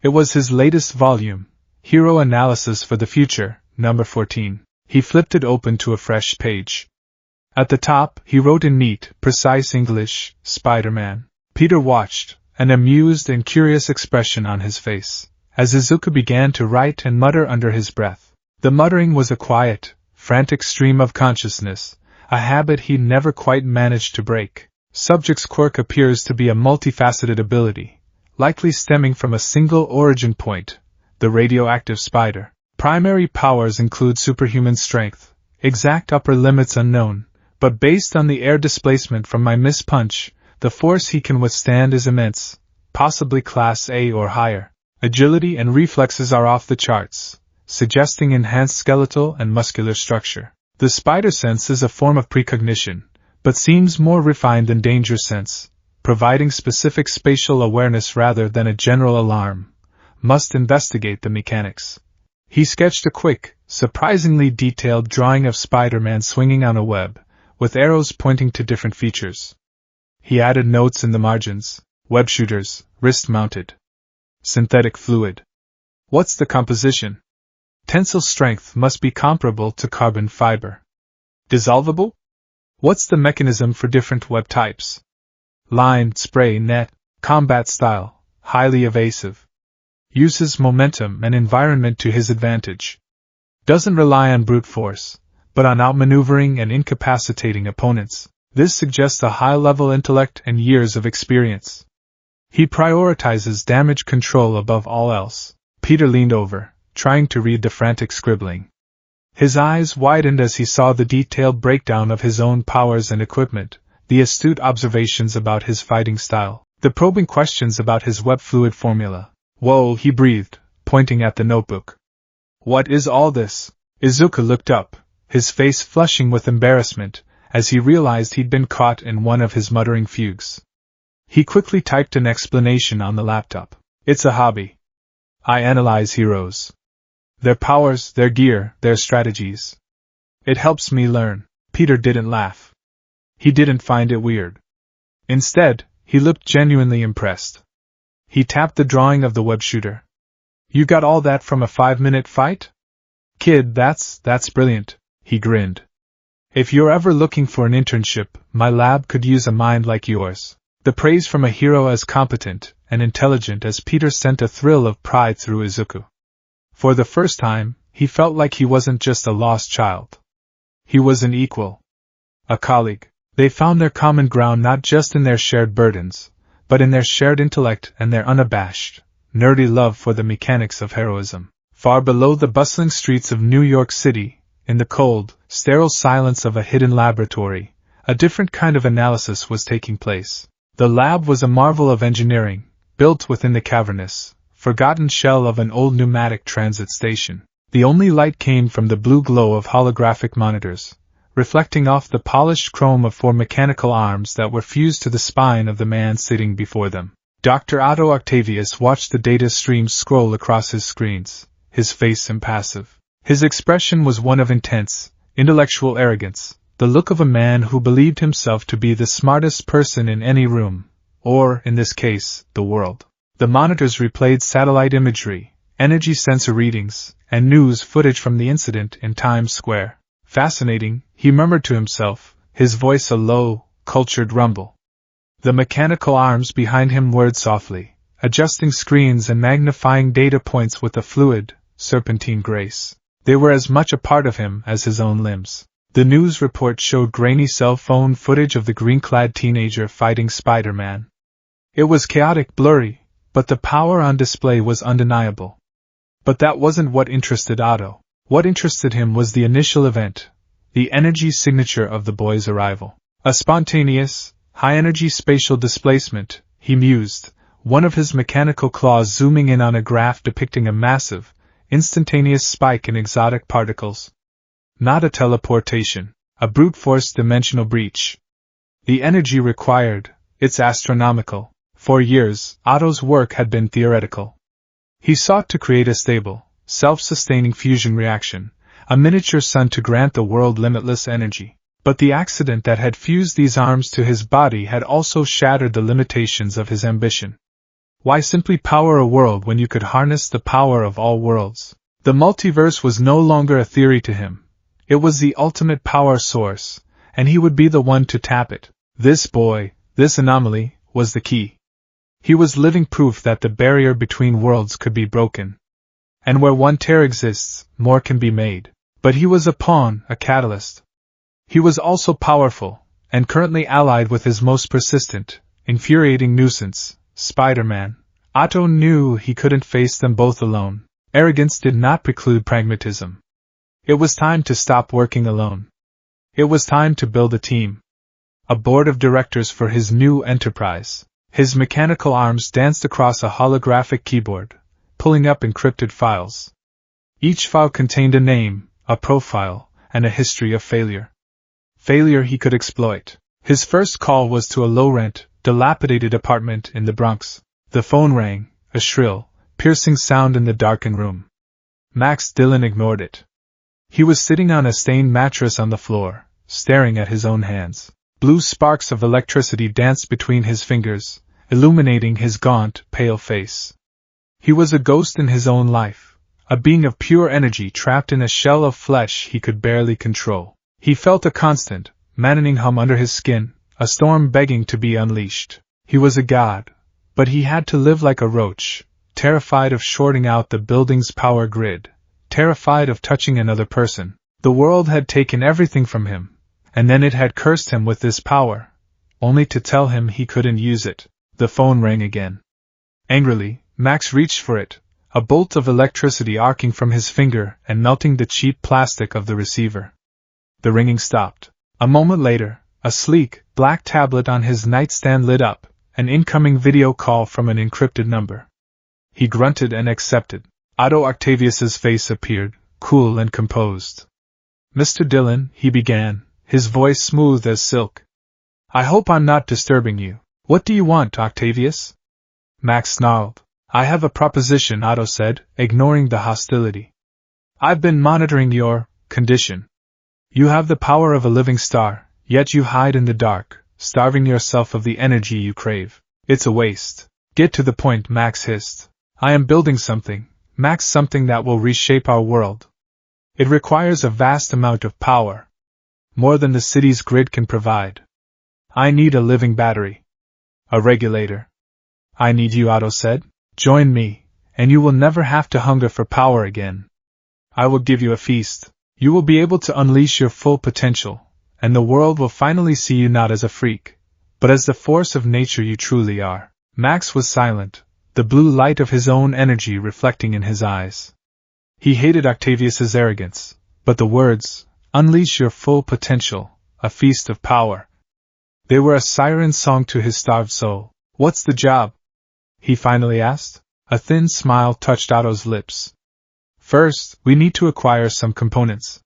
It was his latest volume, Hero Analysis for the Future, number 14. He flipped it open to a fresh page. At the top, he wrote in neat, precise English, Spider-Man. Peter watched, an amused and curious expression on his face, as Izuku began to write and mutter under his breath. The muttering was a quiet, frantic stream of consciousness, a habit he'd never quite managed to break. Subject's quirk appears to be a multifaceted ability, likely stemming from a single origin point, the radioactive spider. Primary powers include superhuman strength, exact upper limits unknown, but based on the air displacement from my miss punch, the force he can withstand is immense, possibly Class A or higher. Agility and reflexes are off the charts, suggesting enhanced skeletal and muscular structure. The spider sense is a form of precognition, but seems more refined than danger sense, providing specific spatial awareness rather than a general alarm. Must investigate the mechanics. He sketched a quick, surprisingly detailed drawing of Spider-Man swinging on a web, with arrows pointing to different features. He added notes in the margins: web shooters, wrist-mounted. Synthetic fluid. What's the composition? Tensile strength must be comparable to carbon fiber. Dissolvable? What's the mechanism for different web types? Line, spray, net, combat style, highly evasive. Uses momentum and environment to his advantage. Doesn't rely on brute force, but on outmaneuvering and incapacitating opponents. This suggests a high-level intellect and years of experience. He prioritizes damage control above all else. Peter leaned over, trying to read the frantic scribbling. His eyes widened as he saw the detailed breakdown of his own powers and equipment, the astute observations about his fighting style, the probing questions about his web fluid formula. Whoa, he breathed, pointing at the notebook. What is all this? Izuku looked up, his face flushing with embarrassment, as he realized he'd been caught in one of his muttering fugues. He quickly typed an explanation on the laptop. It's a hobby. I analyze heroes. Their powers, their gear, their strategies. It helps me learn. Peter didn't laugh. He didn't find it weird. Instead, he looked genuinely impressed. He tapped the drawing of the web shooter. You got all that from a 5-minute fight? Kid, that's brilliant, he grinned. If you're ever looking for an internship, my lab could use a mind like yours. The praise from a hero as competent and intelligent as Peter sent a thrill of pride through Izuku. For the first time, he felt like he wasn't just a lost child. He was an equal. A colleague. They found their common ground not just in their shared burdens, but in their shared intellect and their unabashed, nerdy love for the mechanics of heroism. Far below the bustling streets of New York City, in the cold, sterile silence of a hidden laboratory, a different kind of analysis was taking place. The lab was a marvel of engineering, built within the cavernous, forgotten shell of an old pneumatic transit station. The only light came from the blue glow of holographic monitors, reflecting off the polished chrome of 4 mechanical arms that were fused to the spine of the man sitting before them. Dr. Otto Octavius watched the data streams scroll across his screens, his face impassive. His expression was one of intense, intellectual arrogance, the look of a man who believed himself to be the smartest person in any room, or, in this case, the world. The monitors replayed satellite imagery, energy sensor readings, and news footage from the incident in Times Square. Fascinating, he murmured to himself, his voice a low, cultured rumble. The mechanical arms behind him whirred softly, adjusting screens and magnifying data points with a fluid, serpentine grace. They were as much a part of him as his own limbs. The news report showed grainy cell phone footage of the green-clad teenager fighting Spider-Man. It was chaotic, blurry, but the power on display was undeniable. But that wasn't what interested Otto. What interested him was the initial event, the energy signature of the boy's arrival. A spontaneous, high-energy spatial displacement, he mused, one of his mechanical claws zooming in on a graph depicting a massive, instantaneous spike in exotic particles. Not a teleportation, a brute force dimensional breach. The energy required, it's astronomical. For years, Otto's work had been theoretical. He sought to create a stable, self-sustaining fusion reaction, a miniature sun to grant the world limitless energy. But the accident that had fused these arms to his body had also shattered the limitations of his ambition. Why simply power a world when you could harness the power of all worlds? The multiverse was no longer a theory to him. It was the ultimate power source, and he would be the one to tap it. This boy, this anomaly, was the key. He was living proof that the barrier between worlds could be broken. And where one tear exists, more can be made. But he was a pawn, a catalyst. He was also powerful, and currently allied with his most persistent, infuriating nuisance, Spider-Man. Otto knew he couldn't face them both alone. Arrogance did not preclude pragmatism. It was time to stop working alone. It was time to build a team. A board of directors for his new enterprise. His mechanical arms danced across a holographic keyboard, pulling up encrypted files. Each file contained a name, a profile, and a history of failure. Failure he could exploit. His first call was to a low-rent, dilapidated apartment in the Bronx. The phone rang, a shrill, piercing sound in the darkened room. Max Dillon ignored it. He was sitting on a stained mattress on the floor, staring at his own hands. Blue sparks of electricity danced between his fingers, illuminating his gaunt, pale face. He was a ghost in his own life, a being of pure energy trapped in a shell of flesh he could barely control. He felt a constant, maddening hum under his skin, a storm begging to be unleashed. He was a god, but he had to live like a roach, terrified of shorting out the building's power grid, terrified of touching another person. The world had taken everything from him, and then it had cursed him with this power, only to tell him he couldn't use it. The phone rang again. Angrily, Max reached for it, a bolt of electricity arcing from his finger and melting the cheap plastic of the receiver. The ringing stopped. A moment later, a sleek, black tablet on his nightstand lit up, an incoming video call from an encrypted number. He grunted and accepted. Otto Octavius's face appeared, cool and composed. "Mr. Dillon," he began, his voice smooth as silk. "I hope I'm not disturbing you. What do you want, Octavius?" Max snarled. "I have a proposition," Otto said, ignoring the hostility. "I've been monitoring your condition. You have the power of a living star, yet you hide in the dark, starving yourself of the energy you crave. It's a waste." "Get to the point," Max hissed. "I am building something, Max, something that will reshape our world. It requires a vast amount of power. More than the city's grid can provide. I need a living battery. A regulator." "I need you," Otto said. "Join me, and you will never have to hunger for power again. I will give you a feast. You will be able to unleash your full potential, and the world will finally see you not as a freak, but as the force of nature you truly are." Max was silent, the blue light of his own energy reflecting in his eyes. He hated Octavius's arrogance, but the words, "unleash your full potential, a feast of power," they were a siren song to his starved soul. "What's the job?" he finally asked. A thin smile touched Otto's lips. "First, we need to acquire some components.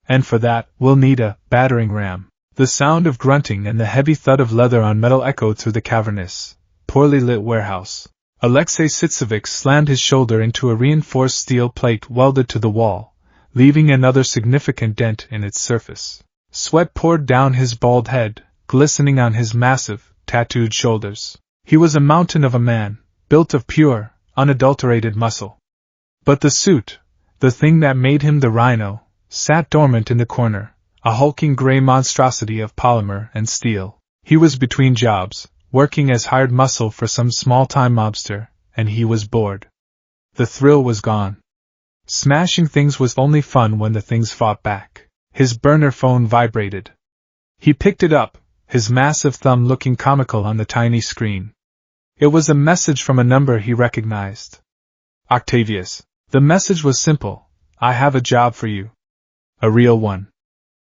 And for that, we'll need a battering ram." The sound of grunting and the heavy thud of leather on metal echoed through the cavernous, poorly lit warehouse. Alexei Sitsevich slammed his shoulder into a reinforced steel plate welded to the wall, leaving another significant dent in its surface. Sweat poured down his bald head, glistening on his massive, tattooed shoulders. He was a mountain of a man, built of pure, unadulterated muscle. But the suit, the thing that made him the Rhino, sat dormant in the corner, a hulking gray monstrosity of polymer and steel. He was between jobs, working as hired muscle for some small-time mobster, and he was bored. The thrill was gone. Smashing things was only fun when the things fought back. His burner phone vibrated. He picked it up, his massive thumb looking comical on the tiny screen. It was a message from a number he recognized. "Octavius." The message was simple. "I have a job for you. A real one.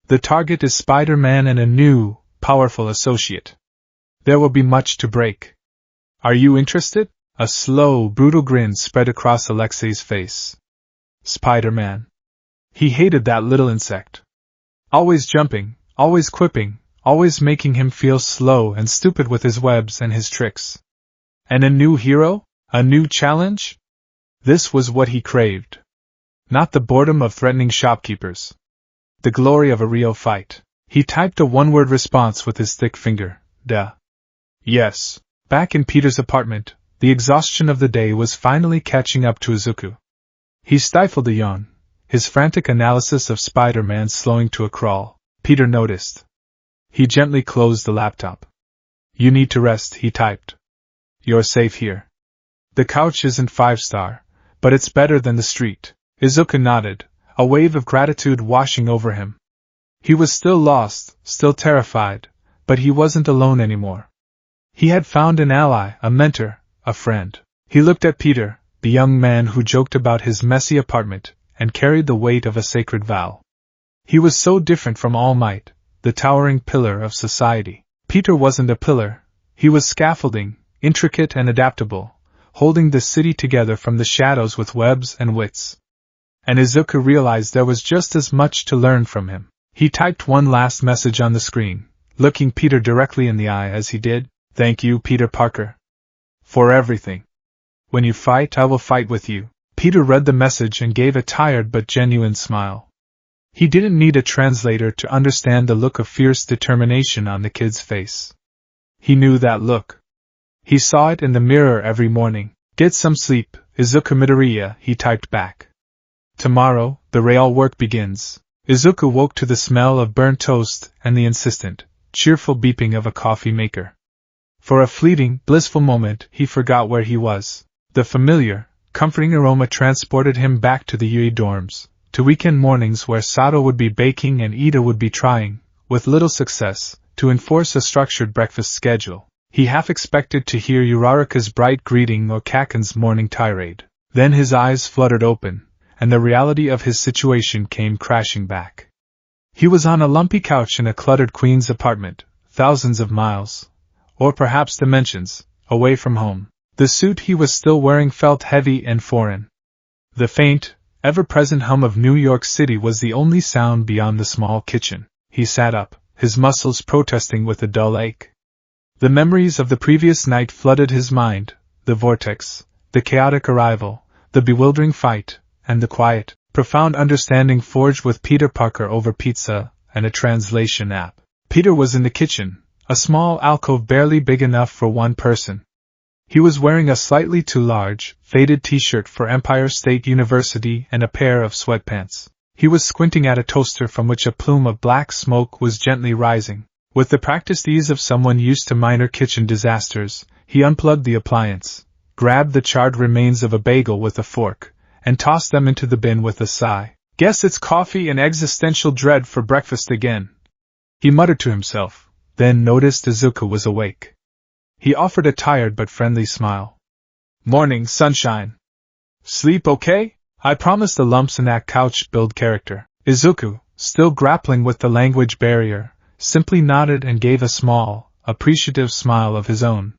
The target is Spider-Man and a new, powerful associate. There will be much to break. Are you interested?" A slow, brutal grin spread across Alexei's face. Spider-Man. He hated that little insect. Always jumping, always quipping, always making him feel slow and stupid with his webs and his tricks. And a new hero? A new challenge? This was what he craved. Not the boredom of threatening shopkeepers. The glory of a real fight. He typed a one-word response with his thick finger. Duh. Yes. Back in Peter's apartment, the exhaustion of the day was finally catching up to Izuku. He stifled a yawn, his frantic analysis of Spider-Man slowing to a crawl. Peter noticed. He gently closed the laptop. You need to rest, he typed. You're safe here. The couch isn't 5-star, but it's better than the street. Izuku nodded, a wave of gratitude washing over him. He was still lost, still terrified, but he wasn't alone anymore. He had found an ally, a mentor, a friend. He looked at Peter, the young man who joked about his messy apartment, and carried the weight of a sacred vow. He was so different from All Might, the towering pillar of society. Peter wasn't a pillar, he was scaffolding, intricate and adaptable, holding the city together from the shadows with webs and wits. And Izuku realized there was just as much to learn from him. He typed one last message on the screen, looking Peter directly in the eye as he did. Thank you, Peter Parker. For everything. When you fight, I will fight with you. Peter read the message and gave a tired but genuine smile. He didn't need a translator to understand the look of fierce determination on the kid's face. He knew that look. He saw it in the mirror every morning. Get some sleep, Izuku Midoriya, he typed back. Tomorrow, the real work begins. Izuku woke to the smell of burnt toast and the insistent, cheerful beeping of a coffee maker. For a fleeting, blissful moment, he forgot where he was. The familiar, comforting aroma transported him back to the Yui dorms, to weekend mornings where Sato would be baking and Ida would be trying, with little success, to enforce a structured breakfast schedule. He half expected to hear Uraraka's bright greeting or Kaken's morning tirade. Then his eyes fluttered open, and the reality of his situation came crashing back. He was on a lumpy couch in a cluttered Queens apartment, thousands of miles, or perhaps dimensions, away from home. The suit he was still wearing felt heavy and foreign. The faint, ever-present hum of New York City was the only sound beyond the small kitchen. He sat up, his muscles protesting with a dull ache. The memories of the previous night flooded his mind, the vortex, the chaotic arrival, the bewildering fight, and the quiet, profound understanding forged with Peter Parker over pizza and a translation app. Peter was in the kitchen, a small alcove barely big enough for one person. He was wearing a slightly too large, faded t-shirt for Empire State University and a pair of sweatpants. He was squinting at a toaster from which a plume of black smoke was gently rising. With the practiced ease of someone used to minor kitchen disasters, he unplugged the appliance, grabbed the charred remains of a bagel with a fork, and tossed them into the bin with a sigh. Guess it's coffee and existential dread for breakfast again, he muttered to himself, then noticed Izuku was awake. He offered a tired but friendly smile. Morning, sunshine. Sleep okay? I promised the lumps in that couch build character. Izuku, still grappling with the language barrier, simply nodded and gave a small, appreciative smile of his own.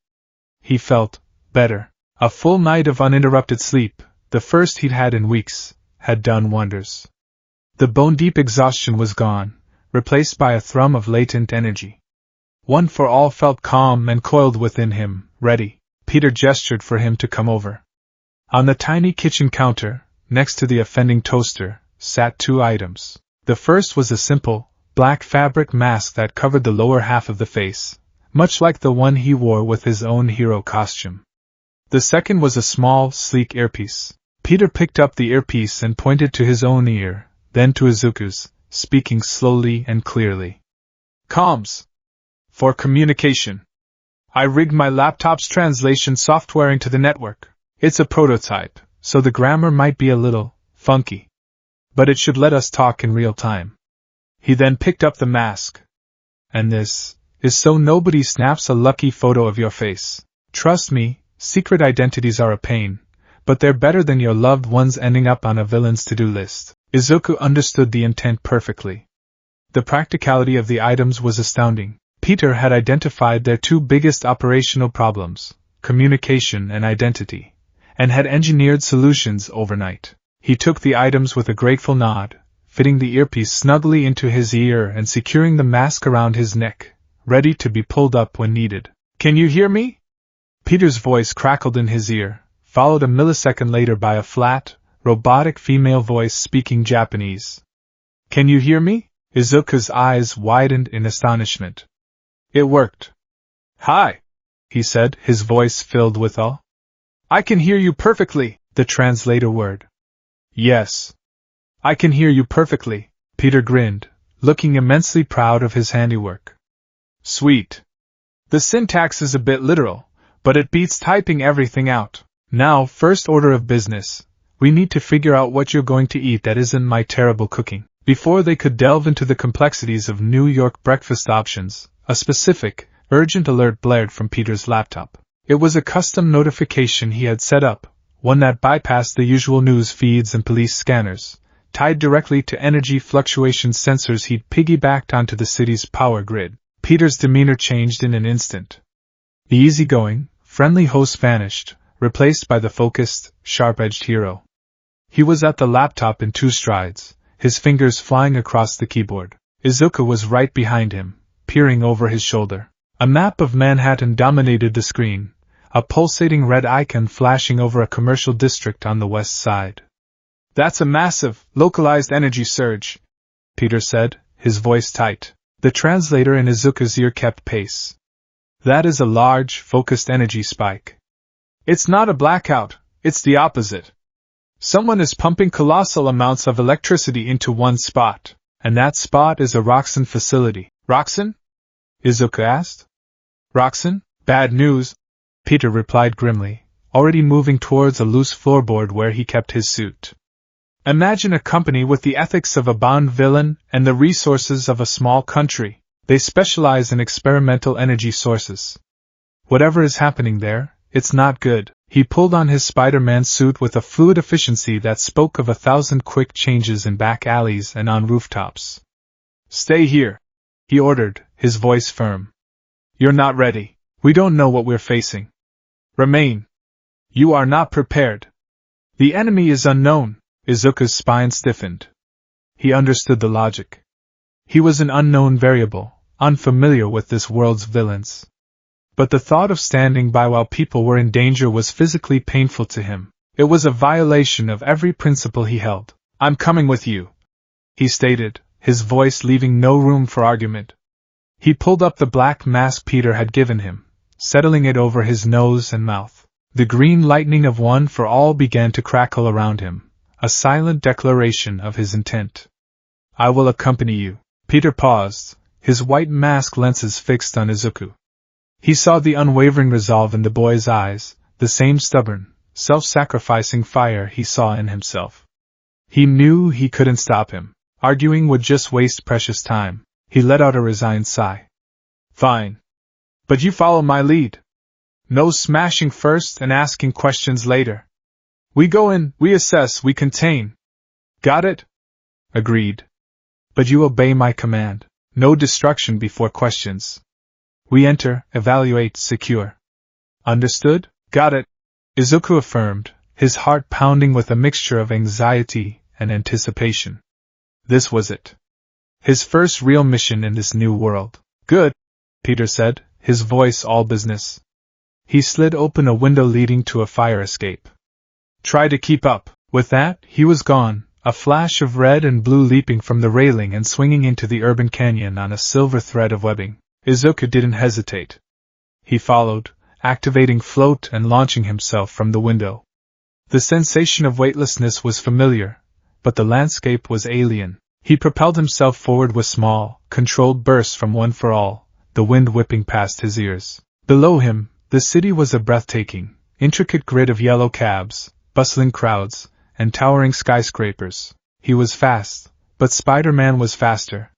He felt better. A full night of uninterrupted sleep, the first he'd had in weeks, had done wonders. The bone-deep exhaustion was gone, replaced by a thrum of latent energy. One for all felt calm and coiled within him, ready. Peter gestured for him to come over. On the tiny kitchen counter, next to the offending toaster, sat two items. The first was a simple, black fabric mask that covered the lower half of the face, much like the one he wore with his own hero costume. The second was a small, sleek earpiece. Peter picked up the earpiece and pointed to his own ear, then to Izuku's, speaking slowly and clearly. Comms. For communication. I rigged my laptop's translation software into the network. It's a prototype, so the grammar might be a little funky. But it should let us talk in real time. He then picked up the mask. And this is so nobody snaps a lucky photo of your face. Trust me, secret identities are a pain, but they're better than your loved ones ending up on a villain's to-do list. Izuku understood the intent perfectly. The practicality of the items was astounding. Peter had identified their two biggest operational problems, communication and identity, and had engineered solutions overnight. He took the items with a grateful nod, fitting the earpiece snugly into his ear and securing the mask around his neck, ready to be pulled up when needed. Can you hear me? Peter's voice crackled in his ear, followed a millisecond later by a flat, robotic female voice speaking Japanese. Can you hear me? Izuku's eyes widened in astonishment. It worked. Hi, he said, his voice filled with awe. I can hear you perfectly, the translator word. Yes. I can hear you perfectly, Peter grinned, looking immensely proud of his handiwork. Sweet. The syntax is a bit literal, but it beats typing everything out. Now, first order of business, we need to figure out what you're going to eat that isn't my terrible cooking. Before they could delve into the complexities of New York breakfast options, a specific, urgent alert blared from Peter's laptop. It was a custom notification he had set up, one that bypassed the usual news feeds and police scanners, tied directly to energy fluctuation sensors he'd piggybacked onto the city's power grid. Peter's demeanor changed in an instant. The easygoing, friendly host vanished, replaced by the focused, sharp-edged hero. He was at the laptop in 2 strides, his fingers flying across the keyboard. Izuku was right behind him, peering over his shoulder. A map of Manhattan dominated the screen, a pulsating red icon flashing over a commercial district on the west side. "That's a massive, localized energy surge," Peter said, his voice tight. The translator in Izuku's ear kept pace. "That is a large, focused energy spike. It's not a blackout, it's the opposite. Someone is pumping colossal amounts of electricity into one spot, and that spot is a Roxxon facility." "Roxxon?" Izuku asked. "Roxxon? Bad news," Peter replied grimly, already moving towards a loose floorboard where he kept his suit. "Imagine a company with the ethics of a Bond villain and the resources of a small country. They specialize in experimental energy sources. Whatever is happening there, it's not good." He pulled on his Spider-Man suit with a fluid efficiency that spoke of 1,000 quick changes in back alleys and on rooftops. "Stay here," he ordered, his voice firm. "You're not ready. We don't know what we're facing. Remain. You are not prepared. The enemy is unknown." Izuku's spine stiffened. He understood the logic. He was an unknown variable, unfamiliar with this world's villains. But the thought of standing by while people were in danger was physically painful to him. It was a violation of every principle he held. "I'm coming with you," he stated, his voice leaving no room for argument. He pulled up the black mask Peter had given him, settling it over his nose and mouth. The green lightning of One for All began to crackle around him, a silent declaration of his intent. "I will accompany you." Peter paused, his white mask lenses fixed on Izuku. He saw the unwavering resolve in the boy's eyes, the same stubborn, self-sacrificing fire he saw in himself. He knew he couldn't stop him. Arguing would just waste precious time. He let out a resigned sigh. "Fine. But you follow my lead. No smashing first and asking questions later. We go in, we assess, we contain." "Got it?" "Agreed. But you obey my command. No destruction before questions. We enter, evaluate, secure." "Understood?" "Got it," Izuku affirmed, his heart pounding with a mixture of anxiety and anticipation. This was it. His first real mission in this new world. "Good," Peter said, his voice all business. He slid open a window leading to a fire escape. "Try to keep up." With that, he was gone, a flash of red and blue leaping from the railing and swinging into the urban canyon on a silver thread of webbing. Izuku didn't hesitate. He followed, activating float and launching himself from the window. The sensation of weightlessness was familiar, but the landscape was alien. He propelled himself forward with small, controlled bursts from One for All, the wind whipping past his ears. Below him, the city was a breathtaking, intricate grid of yellow cabs, bustling crowds, and towering skyscrapers. He was fast, but Spider-Man was faster.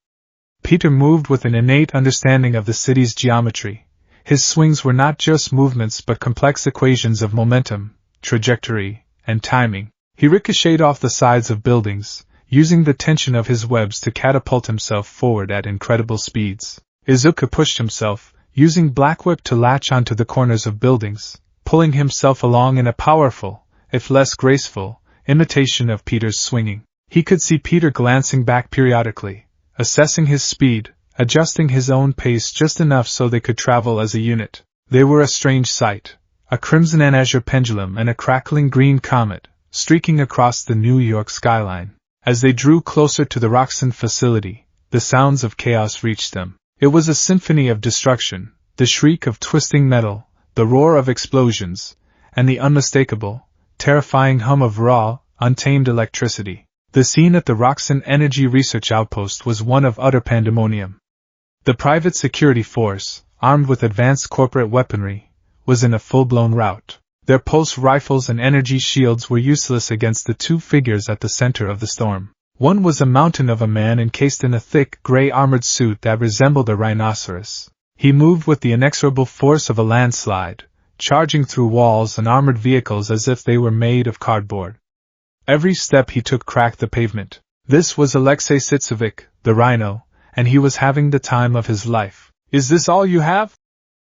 Peter moved with an innate understanding of the city's geometry. His swings were not just movements but complex equations of momentum, trajectory, and timing. He ricocheted off the sides of buildings, using the tension of his webs to catapult himself forward at incredible speeds. Izuku pushed himself, using Black Whip to latch onto the corners of buildings, pulling himself along in a powerful, if less graceful, imitation of Peter's swinging. He could see Peter glancing back periodically, assessing his speed, adjusting his own pace just enough so they could travel as a unit. They were a strange sight, a crimson and azure pendulum and a crackling green comet, streaking across the New York skyline. As they drew closer to the Roxxon facility, the sounds of chaos reached them. It was a symphony of destruction, the shriek of twisting metal, the roar of explosions, and the unmistakable, terrifying hum of raw, untamed electricity. The scene at the Roxxon Energy Research Outpost was one of utter pandemonium. The private security force, armed with advanced corporate weaponry, was in a full-blown rout. Their pulse rifles and energy shields were useless against the two figures at the center of the storm. One was a mountain of a man encased in a thick, gray armored suit that resembled a rhinoceros. He moved with the inexorable force of a landslide, charging through walls and armored vehicles as if they were made of cardboard. Every step he took cracked the pavement. This was Alexei Sitsovic, the rhino, and he was having the time of his life. "Is this all you have?"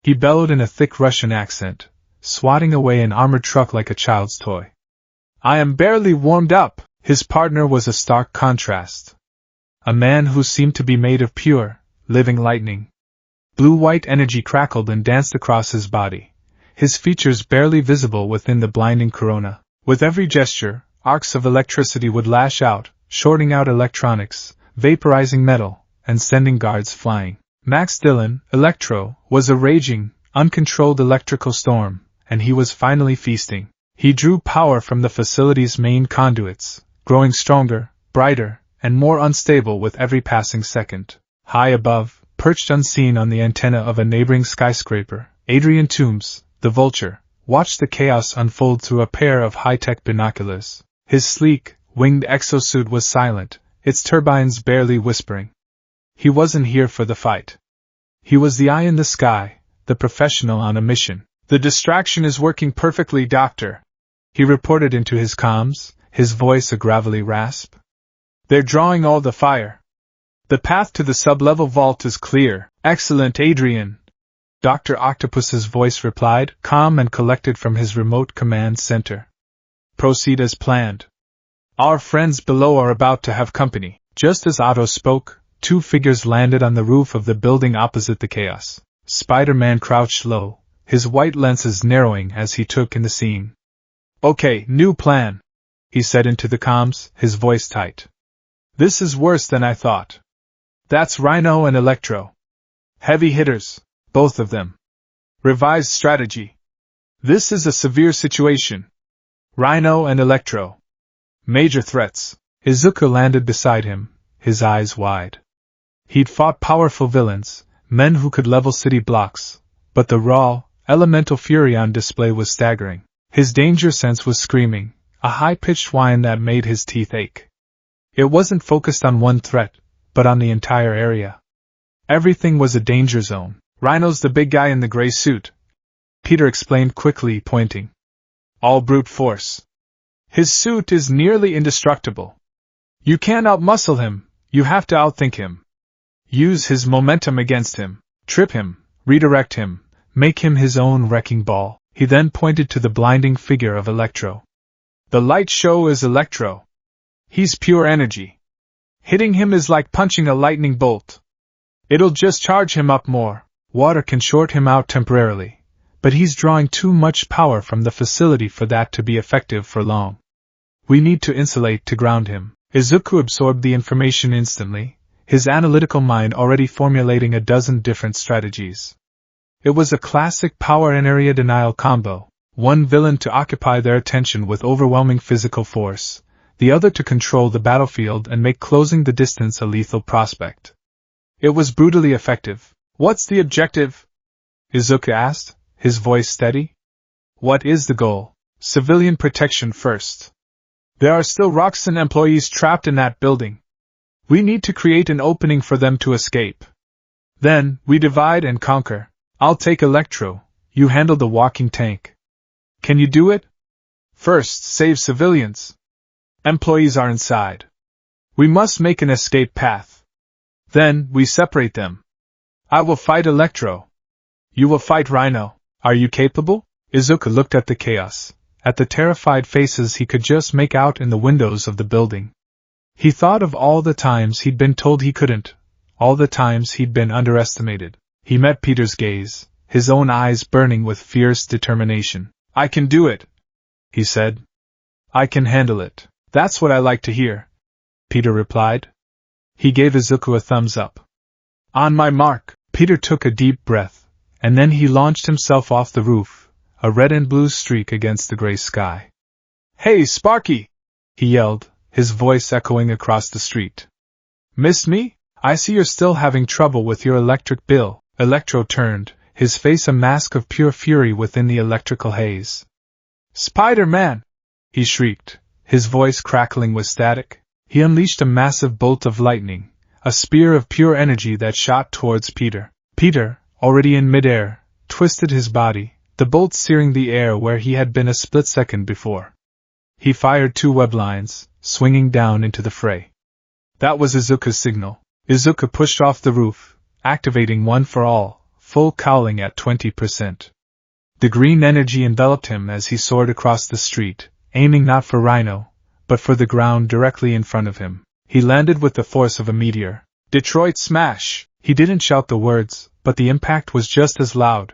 he bellowed in a thick Russian accent, swatting away an armored truck like a child's toy. "I am barely warmed up." His partner was a stark contrast. A man who seemed to be made of pure, living lightning. Blue-white energy crackled and danced across his body, his features barely visible within the blinding corona. With every gesture, arcs of electricity would lash out, shorting out electronics, vaporizing metal, and sending guards flying. Max Dillon, Electro, was a raging, uncontrolled electrical storm, and he was finally feasting. He drew power from the facility's main conduits, growing stronger, brighter, and more unstable with every passing second. High above, perched unseen on the antenna of a neighboring skyscraper, Adrian Toombs, the Vulture, watched the chaos unfold through a pair of high-tech binoculars. His sleek, winged exosuit was silent, its turbines barely whispering. He wasn't here for the fight. He was the eye in the sky, the professional on a mission. "The distraction is working perfectly, Doctor," he reported into his comms, his voice a gravelly rasp. "They're drawing all the fire. The path to the sub-level vault is clear." "Excellent, Adrian," Dr. Octopus's voice replied, calm and collected from his remote command center. "Proceed as planned. Our friends below are about to have company." Just as Otto spoke, two figures landed on the roof of the building opposite the chaos. Spider-Man crouched low, his white lenses narrowing as he took in the scene. "Okay, new plan," he said into the comms, his voice tight. "This is worse than I thought. That's Rhino and Electro. Heavy hitters, both of them. Revised strategy. This is a severe situation. Rhino and Electro. Major threats." Izuku landed beside him, his eyes wide. He'd fought powerful villains, men who could level city blocks, but the raw, elemental fury on display was staggering. His danger sense was screaming, a high-pitched whine that made his teeth ache. It wasn't focused on one threat, but on the entire area. Everything was a danger zone. "Rhino's the big guy in the gray suit," Peter explained quickly, pointing. "All brute force. His suit is nearly indestructible. You can't outmuscle him, you have to outthink him. Use his momentum against him, trip him, redirect him, make him his own wrecking ball." He then pointed to the blinding figure of Electro. "The light show is Electro. He's pure energy. Hitting him is like punching a lightning bolt. It'll just charge him up more. Water can short him out temporarily, but he's drawing too much power from the facility for that to be effective for long. We need to insulate to ground him." Izuku absorbed the information instantly, his analytical mind already formulating a dozen different strategies. It was a classic power and area denial combo, one villain to occupy their attention with overwhelming physical force, the other to control the battlefield and make closing the distance a lethal prospect. It was brutally effective. "What's the objective?" Izuku asked, his voice steady. "What is the goal?" "Civilian protection first. There are still Roxxon employees trapped in that building. We need to create an opening for them to escape. Then, we divide and conquer. I'll take Electro, you handle the walking tank. Can you do it?" "First, save civilians. Employees are inside. We must make an escape path. Then, we separate them. I will fight Electro. You will fight Rhino. Are you capable?" Izuku looked at the chaos, at the terrified faces he could just make out in the windows of the building. He thought of all the times he'd been told he couldn't, all the times he'd been underestimated. He met Peter's gaze, his own eyes burning with fierce determination. "I can do it," he said. "I can handle it." "That's what I like to hear," Peter replied. He gave Izuku a thumbs up. "On my mark." Peter took a deep breath, and then he launched himself off the roof, a red and blue streak against the gray sky. "Hey, Sparky!" he yelled, his voice echoing across the street. "Missed me? I see you're still having trouble with your electric bill." Electro turned, his face a mask of pure fury within the electrical haze. "Spider-Man!" he shrieked, his voice crackling with static. He unleashed a massive bolt of lightning, a spear of pure energy that shot towards Peter. Peter, already in midair, twisted his body, the bolt searing the air where he had been a split second before. He fired 2 web lines, swinging down into the fray. That was Izuku's signal. Izuku pushed off the roof, activating One for All, full cowling at 20%. The green energy enveloped him as he soared across the street, aiming not for Rhino, but for the ground directly in front of him. He landed with the force of a meteor. "Detroit smash!" He didn't shout the words, but the impact was just as loud.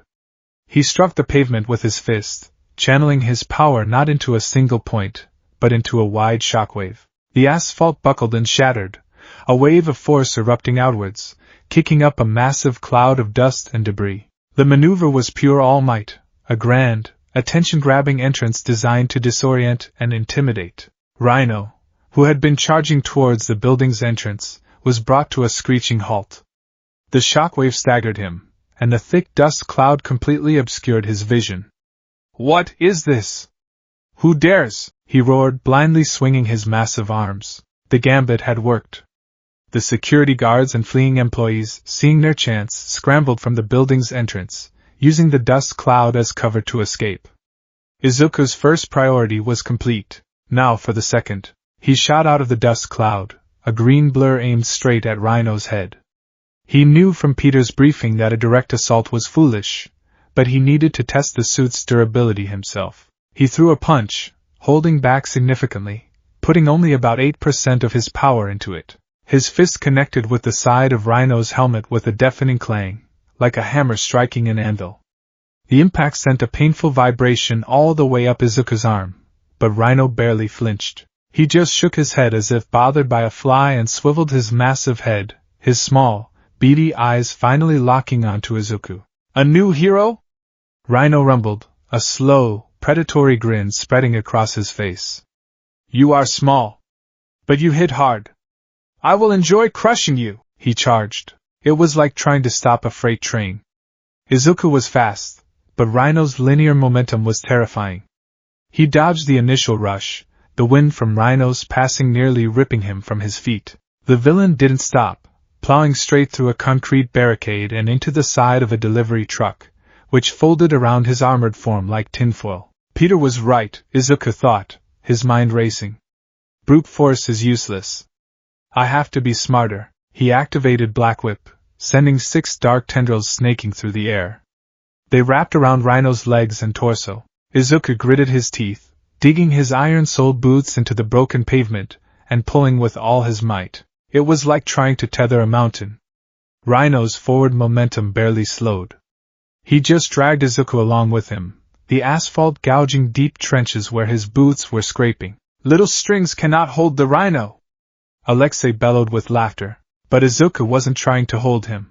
He struck the pavement with his fist, channeling his power not into a single point, but into a wide shockwave. The asphalt buckled and shattered, a wave of force erupting outwards, kicking up a massive cloud of dust and debris. The maneuver was pure all-might, a grand, attention-grabbing entrance designed to disorient and intimidate. Rhino, who had been charging towards the building's entrance, was brought to a screeching halt. The shockwave staggered him, and the thick dust cloud completely obscured his vision. "What is this? Who dares?" he roared, blindly swinging his massive arms. The gambit had worked. The security guards and fleeing employees, seeing their chance, scrambled from the building's entrance, using the dust cloud as cover to escape. Izuku's first priority was complete. Now for the second. He shot out of the dust cloud, a green blur aimed straight at Rhino's head. He knew from Peter's briefing that a direct assault was foolish, but he needed to test the suit's durability himself. He threw a punch, holding back significantly, putting only about 8% of his power into it. His fist connected with the side of Rhino's helmet with a deafening clang, like a hammer striking an anvil. The impact sent a painful vibration all the way up Izuku's arm, but Rhino barely flinched. He just shook his head as if bothered by a fly and swiveled his massive head, his small, beady eyes finally locking onto Izuku. "A new hero?" Rhino rumbled, a slow, predatory grin spreading across his face. "You are small, but you hit hard. I will enjoy crushing you," he charged. It was like trying to stop a freight train. Izuku was fast, but Rhino's linear momentum was terrifying. He dodged the initial rush, the wind from Rhino's passing nearly ripping him from his feet. The villain didn't stop, plowing straight through a concrete barricade and into the side of a delivery truck, which folded around his armored form like tinfoil. Peter was right, Izuku thought, his mind racing. Brute force is useless. I have to be smarter. He activated Black Whip, sending 6 dark tendrils snaking through the air. They wrapped around Rhino's legs and torso. Izuku gritted his teeth, digging his iron-soled boots into the broken pavement, and pulling with all his might. It was like trying to tether a mountain. Rhino's forward momentum barely slowed. He just dragged Izuku along with him, the asphalt gouging deep trenches where his boots were scraping. "Little strings cannot hold the Rhino!" Alexei bellowed with laughter, but Izuku wasn't trying to hold him.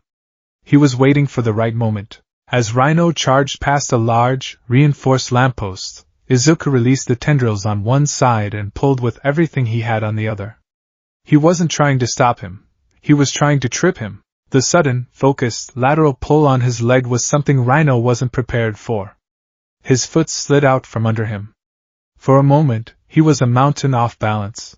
He was waiting for the right moment. As Rhino charged past a large, reinforced lamppost, Izuku released the tendrils on one side and pulled with everything he had on the other. He wasn't trying to stop him. He was trying to trip him. The sudden, focused, lateral pull on his leg was something Rhino wasn't prepared for. His foot slid out from under him. For a moment, he was a mountain off balance.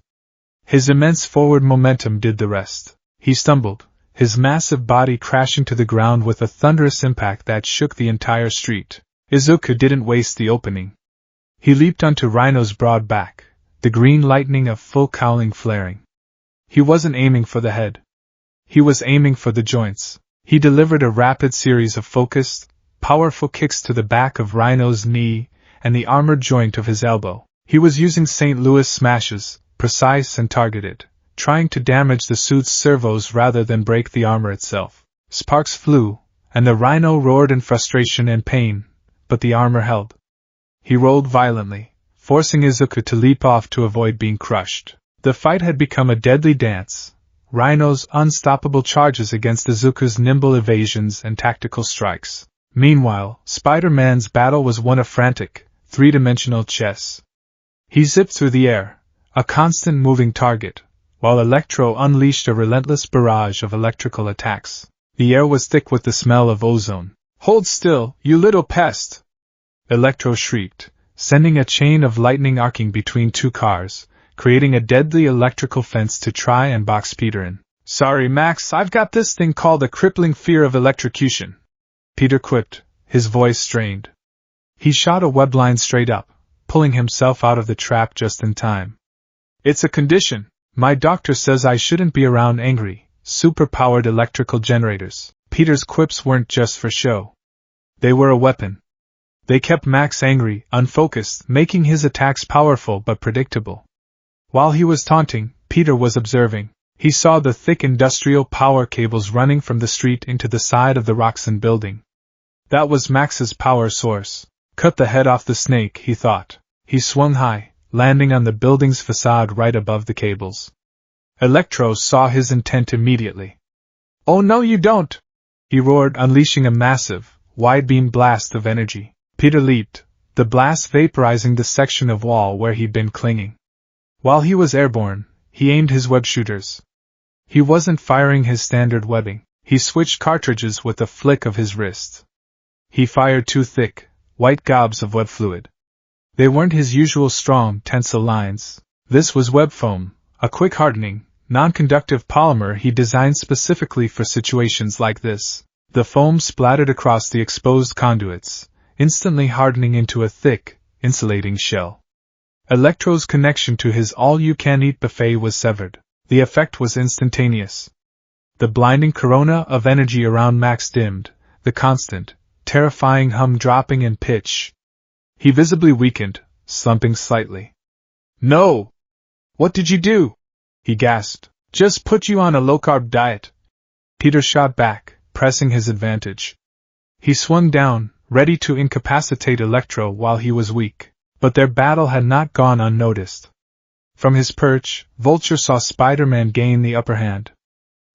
His immense forward momentum did the rest. He stumbled, his massive body crashing to the ground with a thunderous impact that shook the entire street. Izuku didn't waste the opening. He leaped onto Rhino's broad back, the green lightning of full cowling flaring. He wasn't aiming for the head. He was aiming for the joints. He delivered a rapid series of focused, powerful kicks to the back of Rhino's knee and the armored joint of his elbow. He was using St. Louis smashes, precise and targeted, trying to damage the suit's servos rather than break the armor itself. Sparks flew, and the Rhino roared in frustration and pain, but the armor held. He rolled violently, forcing Izuku to leap off to avoid being crushed. The fight had become a deadly dance, Rhino's unstoppable charges against Izuku's nimble evasions and tactical strikes. Meanwhile, Spider-Man's battle was one of frantic, three-dimensional chess. He zipped through the air, a constant moving target, while Electro unleashed a relentless barrage of electrical attacks. The air was thick with the smell of ozone. Hold still, you little pest! Electro shrieked, sending a chain of lightning arcing between two cars, creating a deadly electrical fence to try and box Peter in. Sorry, Max, I've got this thing called a crippling fear of electrocution, Peter quipped, his voice strained. He shot a web line straight up, pulling himself out of the trap just in time. It's a condition. My doctor says I shouldn't be around angry, super-powered electrical generators. Peter's quips weren't just for show. They were a weapon. They kept Max angry, unfocused, making his attacks powerful but predictable. While he was taunting, Peter was observing. He saw the thick industrial power cables running from the street into the side of the Roxon building. That was Max's power source. Cut the head off the snake, he thought. He swung high, landing on the building's facade right above the cables. Electro saw his intent immediately. Oh no you don't! He roared, unleashing a massive, wide-beam blast of energy. Peter leaped, the blast vaporizing the section of wall where he'd been clinging. While he was airborne, he aimed his web shooters. He wasn't firing his standard webbing. He switched cartridges with a flick of his wrist. He fired two thick, white gobs of web fluid. They weren't his usual strong, tensile lines. This was web foam, a quick hardening, non-conductive polymer he designed specifically for situations like this. The foam splattered across the exposed conduits, instantly hardening into a thick, insulating shell. Electro's connection to his all-you-can-eat buffet was severed. The effect was instantaneous. The blinding corona of energy around Max dimmed, the constant, terrifying hum dropping in pitch. He visibly weakened, slumping slightly. No! What did you do? He gasped. Just put you on a low-carb diet. Peter shot back, pressing his advantage. He swung down, ready to incapacitate Electro while he was weak, but their battle had not gone unnoticed. From his perch, Vulture saw Spider-Man gain the upper hand.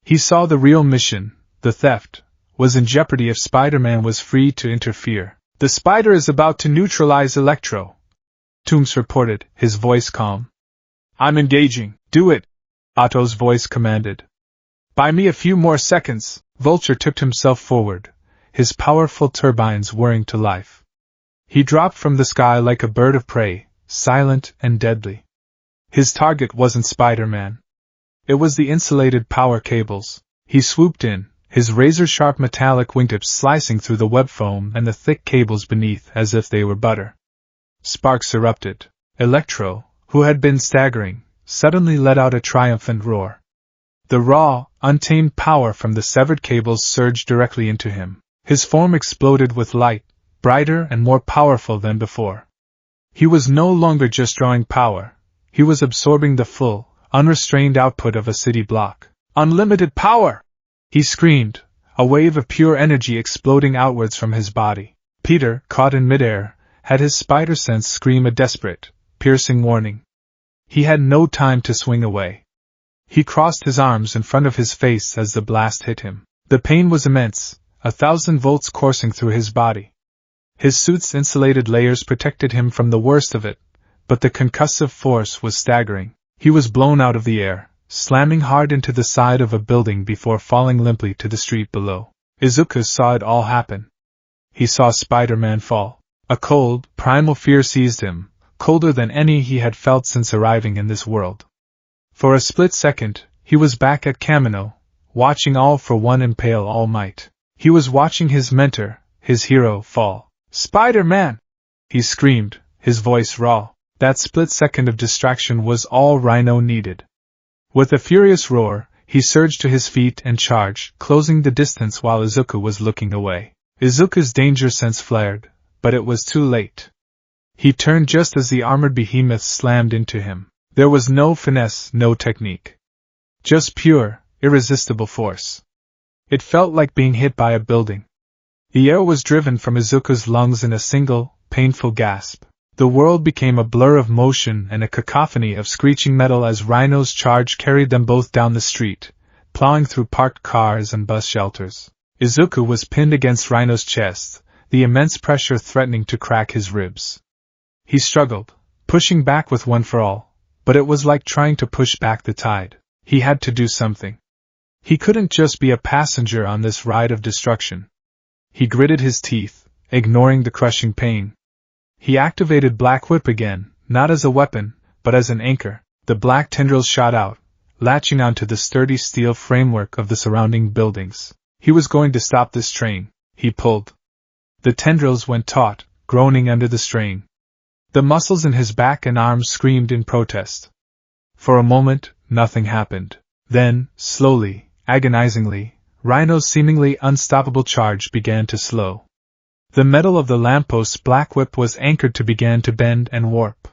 He saw the real mission, the theft, was in jeopardy if Spider-Man was free to interfere. The Spider is about to neutralize Electro, Toomes reported, his voice calm. I'm engaging. Do it, Otto's voice commanded. Buy me a few more seconds. Vulture tipped himself forward, his powerful turbines whirring to life. He dropped from the sky like a bird of prey, silent and deadly. His target wasn't Spider-Man. It was the insulated power cables. He swooped in, his razor-sharp metallic wingtips slicing through the web foam and the thick cables beneath as if they were butter. Sparks erupted. Electro, who had been staggering, suddenly let out a triumphant roar. The raw, untamed power from the severed cables surged directly into him. His form exploded with light, brighter and more powerful than before. He was no longer just drawing power. He was absorbing the full, unrestrained output of a city block. Unlimited power! He screamed, a wave of pure energy exploding outwards from his body. Peter, caught in midair, had his spider sense scream a desperate, piercing warning. He had no time to swing away. He crossed his arms in front of his face as the blast hit him. The pain was immense, 1,000 volts coursing through his body. His suit's insulated layers protected him from the worst of it, but the concussive force was staggering. He was blown out of the air, slamming hard into the side of a building before falling limply to the street below. Izuku saw it all happen. He saw Spider-Man fall. A cold, primal fear seized him, colder than any he had felt since arriving in this world. For a split second, he was back at Kamino, watching All for One impale All Might. He was watching his mentor, his hero, fall. Spider-Man! He screamed, his voice raw. That split second of distraction was all Rhino needed. With a furious roar, he surged to his feet and charged, closing the distance while Izuku was looking away. Izuku's danger sense flared, but it was too late. He turned just as the armored behemoth slammed into him. There was no finesse, no technique. Just pure, irresistible force. It felt like being hit by a building. The air was driven from Izuku's lungs in a single, painful gasp. The world became a blur of motion and a cacophony of screeching metal as Rhino's charge carried them both down the street, plowing through parked cars and bus shelters. Izuku was pinned against Rhino's chest, the immense pressure threatening to crack his ribs. He struggled, pushing back with One for All, but it was like trying to push back the tide. He had to do something. He couldn't just be a passenger on this ride of destruction. He gritted his teeth, ignoring the crushing pain. He activated Black Whip again, not as a weapon, but as an anchor. The black tendrils shot out, latching onto the sturdy steel framework of the surrounding buildings. He was going to stop this train. He pulled. The tendrils went taut, groaning under the strain. The muscles in his back and arms screamed in protest. For a moment, nothing happened. Then, slowly, agonizingly, Rhino's seemingly unstoppable charge began to slow. The metal of the lampost's black whip was anchored to begin to bend and warp.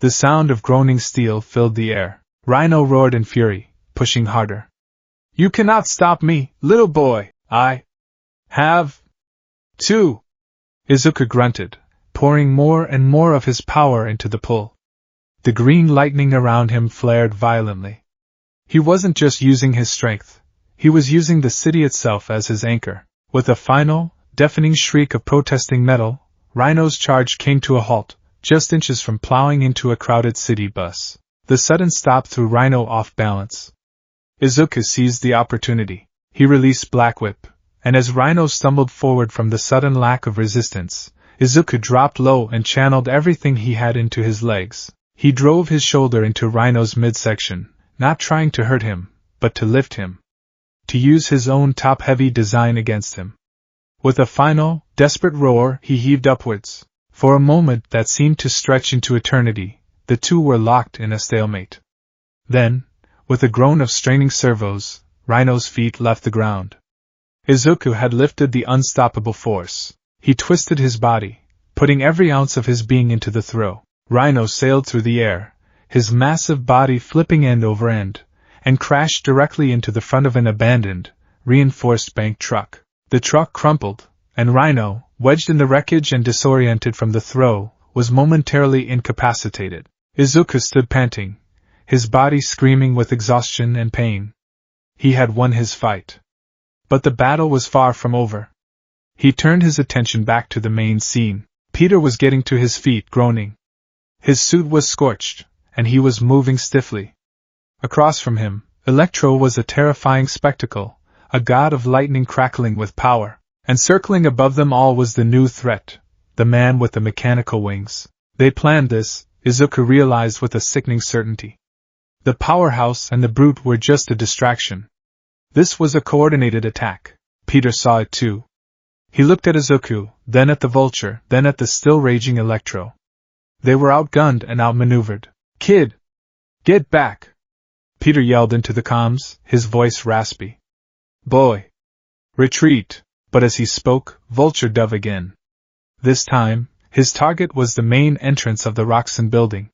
The sound of groaning steel filled the air. Rhino roared in fury, pushing harder. "You cannot stop me, little boy! I have to!" Izuku grunted, pouring more and more of his power into the pull. The green lightning around him flared violently. He wasn't just using his strength, he was using the city itself as his anchor. With a final, deafening shriek of protesting metal, Rhino's charge came to a halt, just inches from plowing into a crowded city bus. The sudden stop threw Rhino off balance. Izuku seized the opportunity. He released Black Whip, and as Rhino stumbled forward from the sudden lack of resistance, Izuku dropped low and channeled everything he had into his legs. He drove his shoulder into Rhino's midsection, not trying to hurt him, but to lift him. To use his own top-heavy design against him. With a final, desperate roar, he heaved upwards. For a moment that seemed to stretch into eternity, the two were locked in a stalemate. Then, with a groan of straining servos, Rhino's feet left the ground. Izuku had lifted the unstoppable force. He twisted his body, putting every ounce of his being into the throw. Rhino sailed through the air, his massive body flipping end over end, and crashed directly into the front of an abandoned, reinforced bank truck. The truck crumpled, and Rhino, wedged in the wreckage and disoriented from the throw, was momentarily incapacitated. Izuku stood panting, his body screaming with exhaustion and pain. He had won his fight. But the battle was far from over. He turned his attention back to the main scene. Peter was getting to his feet, groaning. His suit was scorched, and he was moving stiffly. Across from him, Electro was a terrifying spectacle, a god of lightning crackling with power. And circling above them all was the new threat, the man with the mechanical wings. They planned this, Izuku realized with a sickening certainty. The powerhouse and the brute were just a distraction. This was a coordinated attack. Peter saw it too. He looked at Izuku, then at the vulture, then at the still raging Electro. They were outgunned and outmaneuvered. "Kid! Get back!" Peter yelled into the comms, his voice raspy. "Boy! Retreat!" But as he spoke, Vulture dove again. This time, his target was the main entrance of the Roxon building.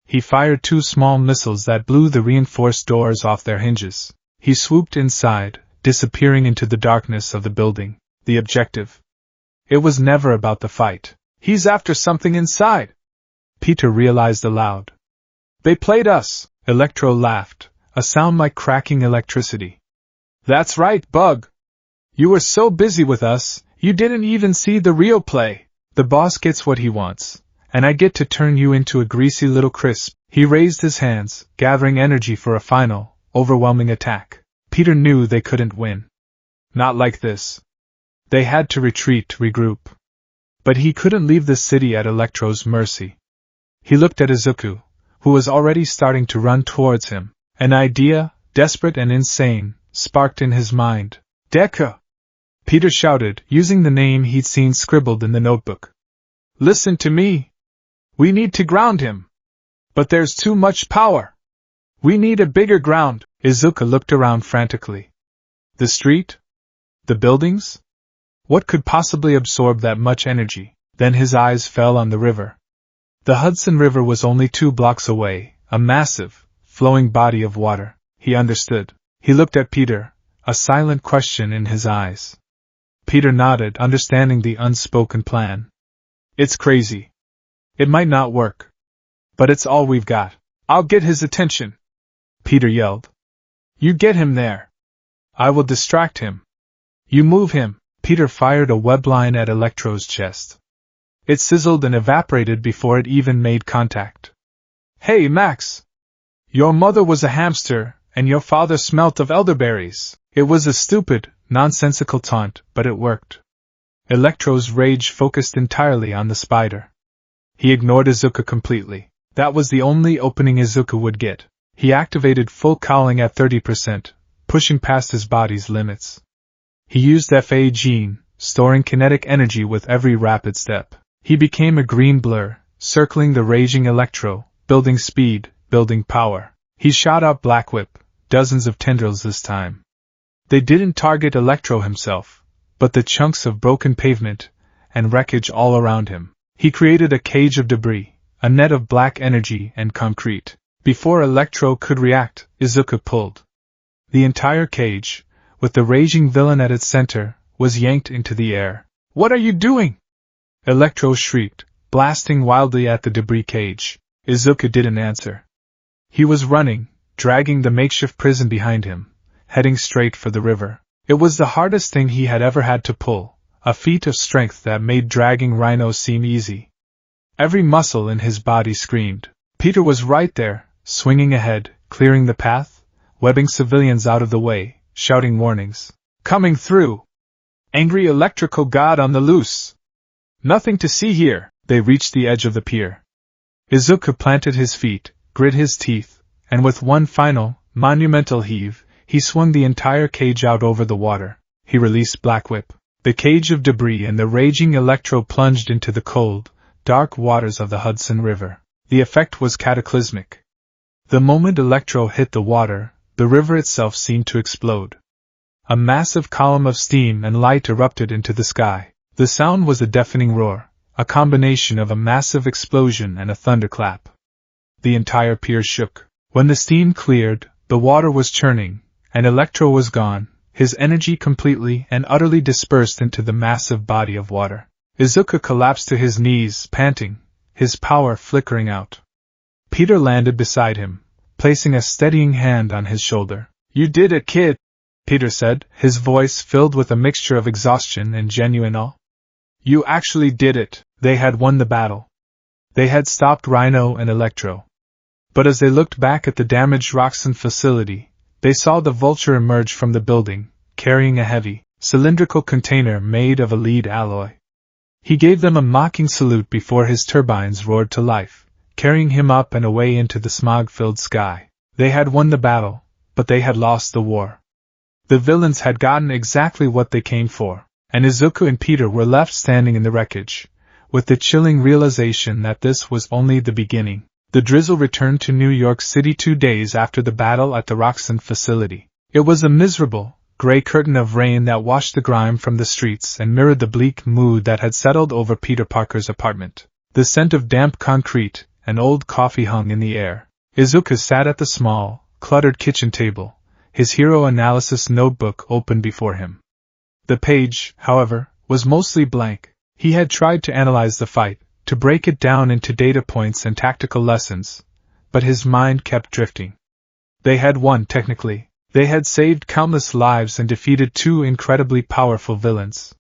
He fired 2 small missiles that blew the reinforced doors off their hinges. He swooped inside, disappearing into the darkness of the building. The objective. It was never about the fight. "He's after something inside," Peter realized aloud. "They played us," Electro laughed, a sound like cracking electricity. "That's right, Bug. You were so busy with us, you didn't even see the real play. The boss gets what he wants, and I get to turn you into a greasy little crisp." He raised his hands, gathering energy for a final, overwhelming attack. Peter knew they couldn't win. Not like this. They had to retreat, regroup. But he couldn't leave the city at Electro's mercy. He looked at Izuku, who was already starting to run towards him. An idea, desperate and insane, sparked in his mind. "Deku!" Peter shouted, using the name he'd seen scribbled in the notebook. "Listen to me. We need to ground him. But there's too much power. We need a bigger ground." Izuku looked around frantically. The street? The buildings? What could possibly absorb that much energy? Then his eyes fell on the river. The Hudson River was only 2 blocks away, a massive, flowing body of water. He understood. He looked at Peter, a silent question in his eyes. Peter nodded, understanding the unspoken plan. "It's crazy. It might not work. But it's all we've got." "I'll get his attention," Peter yelled. "You get him there. I will distract him. You move him." Peter fired a web line at Electro's chest. It sizzled and evaporated before it even made contact. "Hey, Max! Your mother was a hamster, and your father smelt of elderberries." It was a stupid, nonsensical taunt, but it worked. Electro's rage focused entirely on the spider. He ignored Izuku completely. That was the only opening Izuku would get. He activated full cowling at 30%, pushing past his body's limits. He used FA gene, storing kinetic energy with every rapid step. He became a green blur, circling the raging Electro, building speed, building power. He shot out Black Whip, dozens of tendrils this time. They didn't target Electro himself, but the chunks of broken pavement and wreckage all around him. He created a cage of debris, a net of black energy and concrete. Before Electro could react, Izuku pulled. The entire cage, with the raging villain at its center, was yanked into the air. "What are you doing?" Electro shrieked, blasting wildly at the debris cage. Izuku didn't answer. He was running, dragging the makeshift prison behind him, heading straight for the river. It was the hardest thing he had ever had to pull, a feat of strength that made dragging Rhino seem easy. Every muscle in his body screamed. Peter was right there, swinging ahead, clearing the path, webbing civilians out of the way, shouting warnings. "Coming through! Angry electrical god on the loose! Nothing to see here!" They reached the edge of the pier. Izuku planted his feet, grit his teeth, and with one final, monumental heave, he swung the entire cage out over the water. He released Black Whip. The cage of debris and the raging Electro plunged into the cold, dark waters of the Hudson River. The effect was cataclysmic. The moment Electro hit the water, the river itself seemed to explode. A massive column of steam and light erupted into the sky. The sound was a deafening roar, a combination of a massive explosion and a thunderclap. The entire pier shook. When the steam cleared, the water was churning, and Electro was gone, his energy completely and utterly dispersed into the massive body of water. Izuku collapsed to his knees, panting, his power flickering out. Peter landed beside him, placing a steadying hand on his shoulder. "You did it, kid," Peter said, his voice filled with a mixture of exhaustion and genuine awe. "You actually did it." They had won the battle. They had stopped Rhino and Electro. But as they looked back at the damaged Roxxon facility, they saw the Vulture emerge from the building, carrying a heavy, cylindrical container made of a lead alloy. He gave them a mocking salute before his turbines roared to life, carrying him up and away into the smog-filled sky. They had won the battle, but they had lost the war. The villains had gotten exactly what they came for, and Izuku and Peter were left standing in the wreckage, with the chilling realization that this was only the beginning. The drizzle returned to New York City 2 days after the battle at the Roxxon facility. It was a miserable, gray curtain of rain that washed the grime from the streets and mirrored the bleak mood that had settled over Peter Parker's apartment. The scent of damp concrete and old coffee hung in the air. Izuku sat at the small, cluttered kitchen table, his hero analysis notebook open before him. The page, however, was mostly blank. He had tried to analyze the fight, to break it down into data points and tactical lessons, but his mind kept drifting. They had won technically. They had saved countless lives and defeated 2 incredibly powerful villains.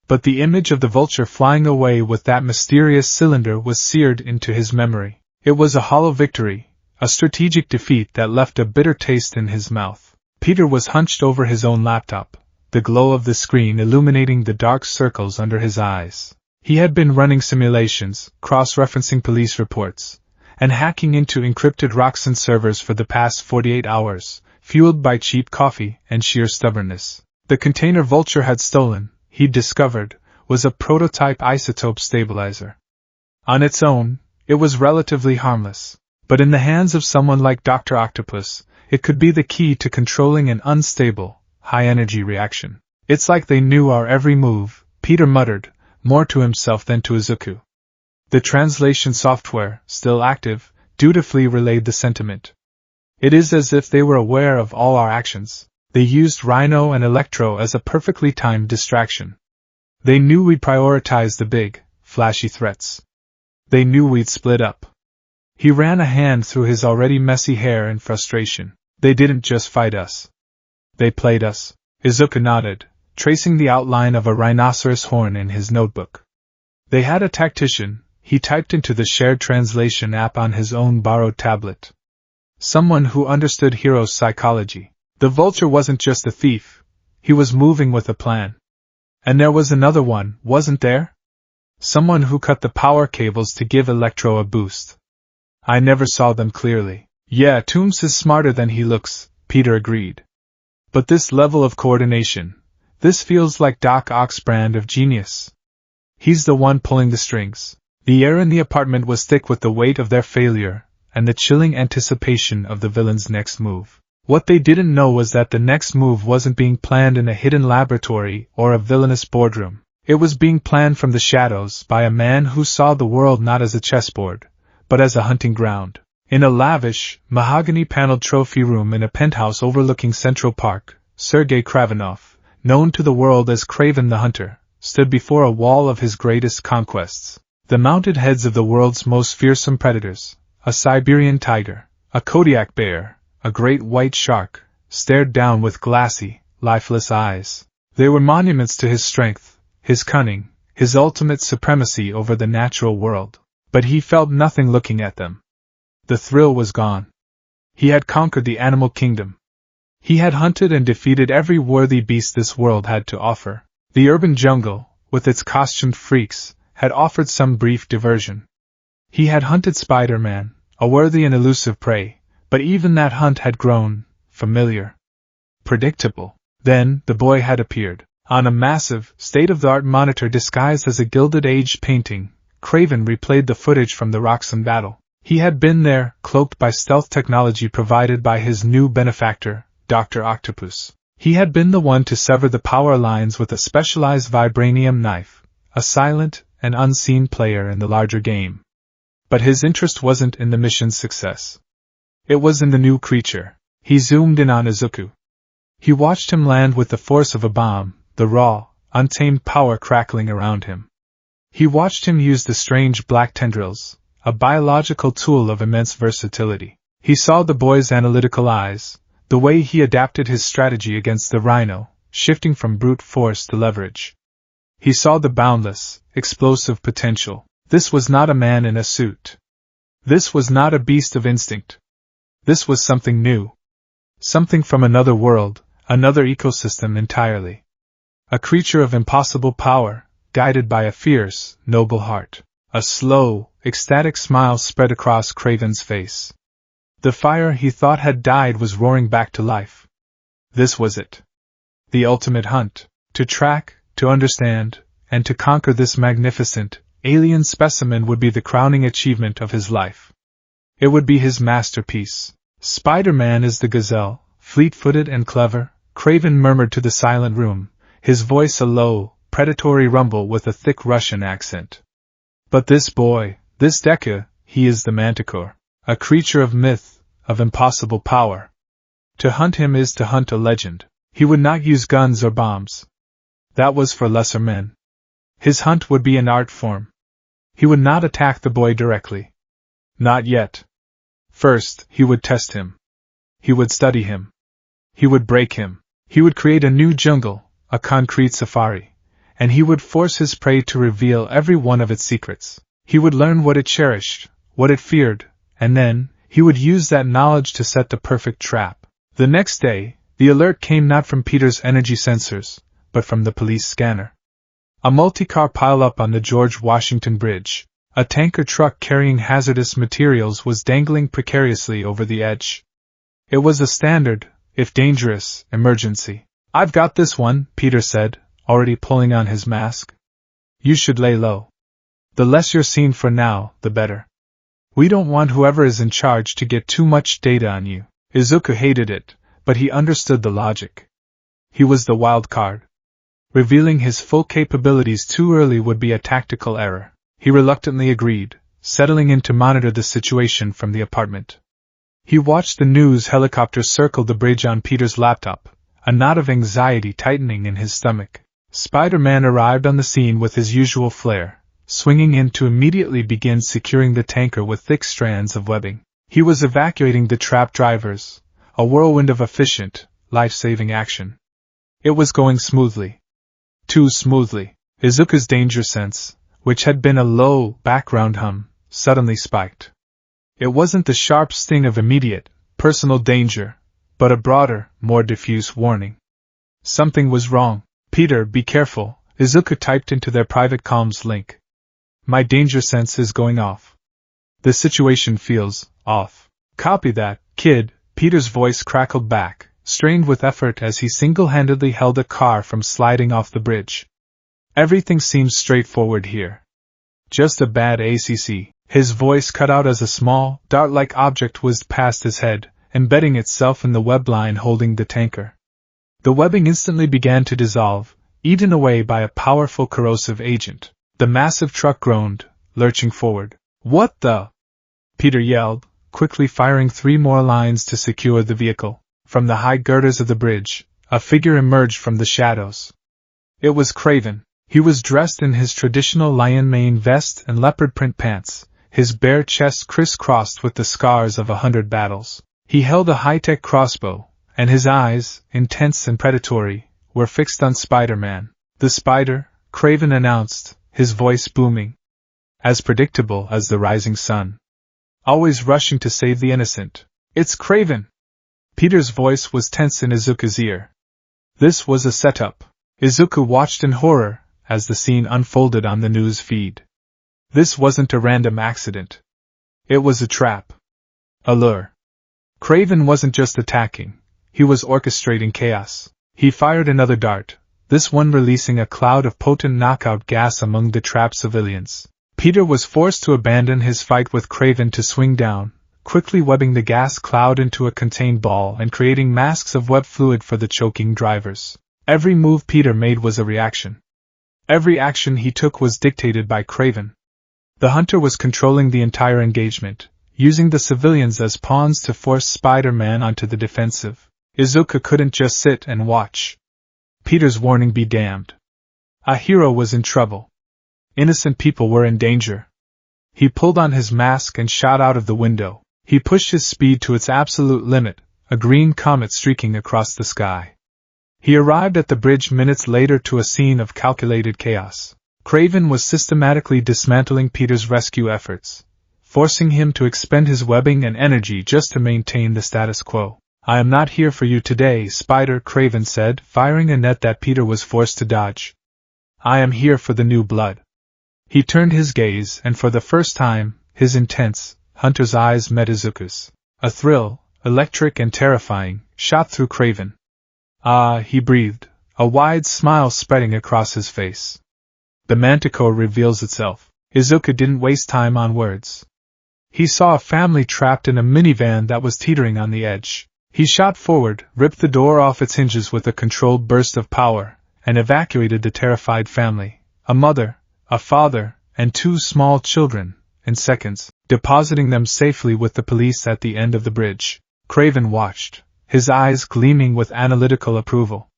But the image of the Vulture flying away with that mysterious cylinder was seared into his memory. It was a hollow victory, a strategic defeat that left a bitter taste in his mouth. Peter was hunched over his own laptop, the glow of the screen illuminating the dark circles under his eyes. He had been running simulations, cross-referencing police reports, and hacking into encrypted Roxxon servers for the past 48 hours, fueled by cheap coffee and sheer stubbornness. The container Vulture had stolen, he'd discovered, was a prototype isotope stabilizer. On its own, it was relatively harmless, but in the hands of someone like Dr. Octopus, it could be the key to controlling an unstable, high-energy reaction. "It's like they knew our every move," Peter muttered, more to himself than to Izuku. The translation software, still active, dutifully relayed the sentiment. "It is as if they were aware of all our actions. They used Rhino and Electro as a perfectly timed distraction. They knew we'd prioritize the big, flashy threats. They knew we'd split up." He ran a hand through his already messy hair in frustration. "They didn't just fight us. They played us." Izuku nodded, tracing the outline of a rhinoceros horn in his notebook. "They had a tactician," he typed into the shared translation app on his own borrowed tablet. "Someone who understood Hero's psychology. The Vulture wasn't just a thief, he was moving with a plan. And there was another one, wasn't there? Someone who cut the power cables to give Electro a boost. I never saw them clearly. Yeah, Toombs is smarter than he looks, Peter agreed. But this level of coordination, this feels like Doc Ock's brand of genius. He's the one pulling the strings. The air in the apartment was thick with the weight of their failure, and the chilling anticipation of the villain's next move. What they didn't know was that the next move wasn't being planned in a hidden laboratory or a villainous boardroom. It was being planned from the shadows by a man who saw the world not as a chessboard, but as a hunting ground. In a lavish, mahogany-paneled trophy room in a penthouse overlooking Central Park, Sergei Kravenov, known to the world as Kraven the Hunter, stood before a wall of his greatest conquests. The mounted heads of the world's most fearsome predators, a Siberian tiger, a Kodiak bear, a great white shark, stared down with glassy, lifeless eyes. They were monuments to his strength, his cunning, his ultimate supremacy over the natural world. But he felt nothing looking at them. The thrill was gone. He had conquered the animal kingdom. He had hunted and defeated every worthy beast this world had to offer. The urban jungle, with its costumed freaks, had offered some brief diversion. He had hunted Spider-Man, a worthy and elusive prey, but even that hunt had grown familiar, predictable. Then, the boy had appeared. On a massive, state-of-the-art monitor disguised as a Gilded Age painting, Kraven replayed the footage from the Roxxon battle. He had been there, cloaked by stealth technology provided by his new benefactor, Dr. Octopus. He had been the one to sever the power lines with a specialized vibranium knife, a silent and unseen player in the larger game. But his interest wasn't in the mission's success. It was in the new creature. He zoomed in on Izuku. He watched him land with the force of a bomb, the raw, untamed power crackling around him. He watched him use the strange black tendrils, a biological tool of immense versatility. He saw the boy's analytical eyes, the way he adapted his strategy against the rhino, shifting from brute force to leverage. He saw the boundless, explosive potential. This was not a man in a suit. This was not a beast of instinct. This was something new. Something from another world, another ecosystem entirely. A creature of impossible power, guided by a fierce, noble heart. A slow, ecstatic smile spread across Kraven's face. The fire he thought had died was roaring back to life. This was it. The ultimate hunt. To track, to understand, and to conquer this magnificent, alien specimen would be the crowning achievement of his life. It would be his masterpiece. Spider-Man is the gazelle, fleet-footed and clever, Kraven murmured to the silent room, his voice a low, predatory rumble with a thick Russian accent. But this boy, this Deku, he is the Manticore, a creature of myth, of impossible power. To hunt him is to hunt a legend. He would not use guns or bombs. That was for lesser men. His hunt would be an art form. He would not attack the boy directly. Not yet. First, he would test him. He would study him. He would break him. He would create a new jungle, a concrete safari, and he would force his prey to reveal every one of its secrets. He would learn what it cherished, what it feared, and then, he would use that knowledge to set the perfect trap. The next day, the alert came not from Peter's energy sensors, but from the police scanner. A multi-car pileup on the George Washington Bridge. A tanker truck carrying hazardous materials was dangling precariously over the edge. It was a standard, if dangerous, emergency. "I've got this one," Peter said, already pulling on his mask. "You should lay low. The less you're seen for now, the better. We don't want whoever is in charge to get too much data on you." Izuku hated it, but he understood the logic. He was the wild card. Revealing his full capabilities too early would be a tactical error. He reluctantly agreed, settling in to monitor the situation from the apartment. He watched the news helicopter circle the bridge on Peter's laptop, a knot of anxiety tightening in his stomach. Spider-Man arrived on the scene with his usual flair, swinging in to immediately begin securing the tanker with thick strands of webbing. He was evacuating the trapped drivers, a whirlwind of efficient, life-saving action. It was going smoothly. Too smoothly. Izuku's danger sense, which had been a low, background hum, suddenly spiked. It wasn't the sharp sting of immediate, personal danger, but a broader, more diffuse warning. Something was wrong. "Peter, be careful," Izuku typed into their private comms link. My danger sense is going off. The situation feels off. Copy that, kid, Peter's voice crackled back, strained with effort as he single-handedly held a car from sliding off the bridge. Everything seems straightforward here. Just a bad ACC. His voice cut out as a small, dart-like object whizzed past his head, embedding itself in the web line holding the tanker. The webbing instantly began to dissolve, eaten away by a powerful corrosive agent. The massive truck groaned, lurching forward. What the? Peter yelled, quickly firing 3 more lines to secure the vehicle. From the high girders of the bridge, a figure emerged from the shadows. It was Craven. He was dressed in his traditional lion mane vest and leopard print pants, his bare chest crisscrossed with the scars of 100 battles. He held a high-tech crossbow, and his eyes, intense and predatory, were fixed on Spider-Man. The Spider, Craven announced, his voice booming. As predictable as the rising sun. Always rushing to save the innocent. It's Craven! Peter's voice was tense in Izuku's ear. This was a setup. Izuku watched in horror as the scene unfolded on the news feed. This wasn't a random accident. It was a trap. A lure. Craven wasn't just attacking, he was orchestrating chaos. He fired another dart, this one releasing a cloud of potent knockout gas among the trapped civilians. Peter was forced to abandon his fight with Craven to swing down, quickly webbing the gas cloud into a contained ball and creating masks of web fluid for the choking drivers. Every move Peter made was a reaction. Every action he took was dictated by Craven. The hunter was controlling the entire engagement, using the civilians as pawns to force Spider-Man onto the defensive. Izuku couldn't just sit and watch. Peter's warning be damned. A hero was in trouble. Innocent people were in danger. He pulled on his mask and shot out of the window. He pushed his speed to its absolute limit, a green comet streaking across the sky. He arrived at the bridge minutes later to a scene of calculated chaos. Craven was systematically dismantling Peter's rescue efforts, forcing him to expend his webbing and energy just to maintain the status quo. I am not here for you today, Spider, Craven said, firing a net that Peter was forced to dodge. I am here for the new blood. He turned his gaze, and for the first time, his intense, hunter's eyes met Izuku's. A thrill, electric and terrifying, shot through Craven. Ah, he breathed, a wide smile spreading across his face. The manticore reveals itself. Izuku didn't waste time on words. He saw a family trapped in a minivan that was teetering on the edge. He shot forward, ripped the door off its hinges with a controlled burst of power, and evacuated the terrified family, a mother, a father, and 2 small children, in seconds, depositing them safely with the police at the end of the bridge. Craven watched, his eyes gleaming with analytical approval.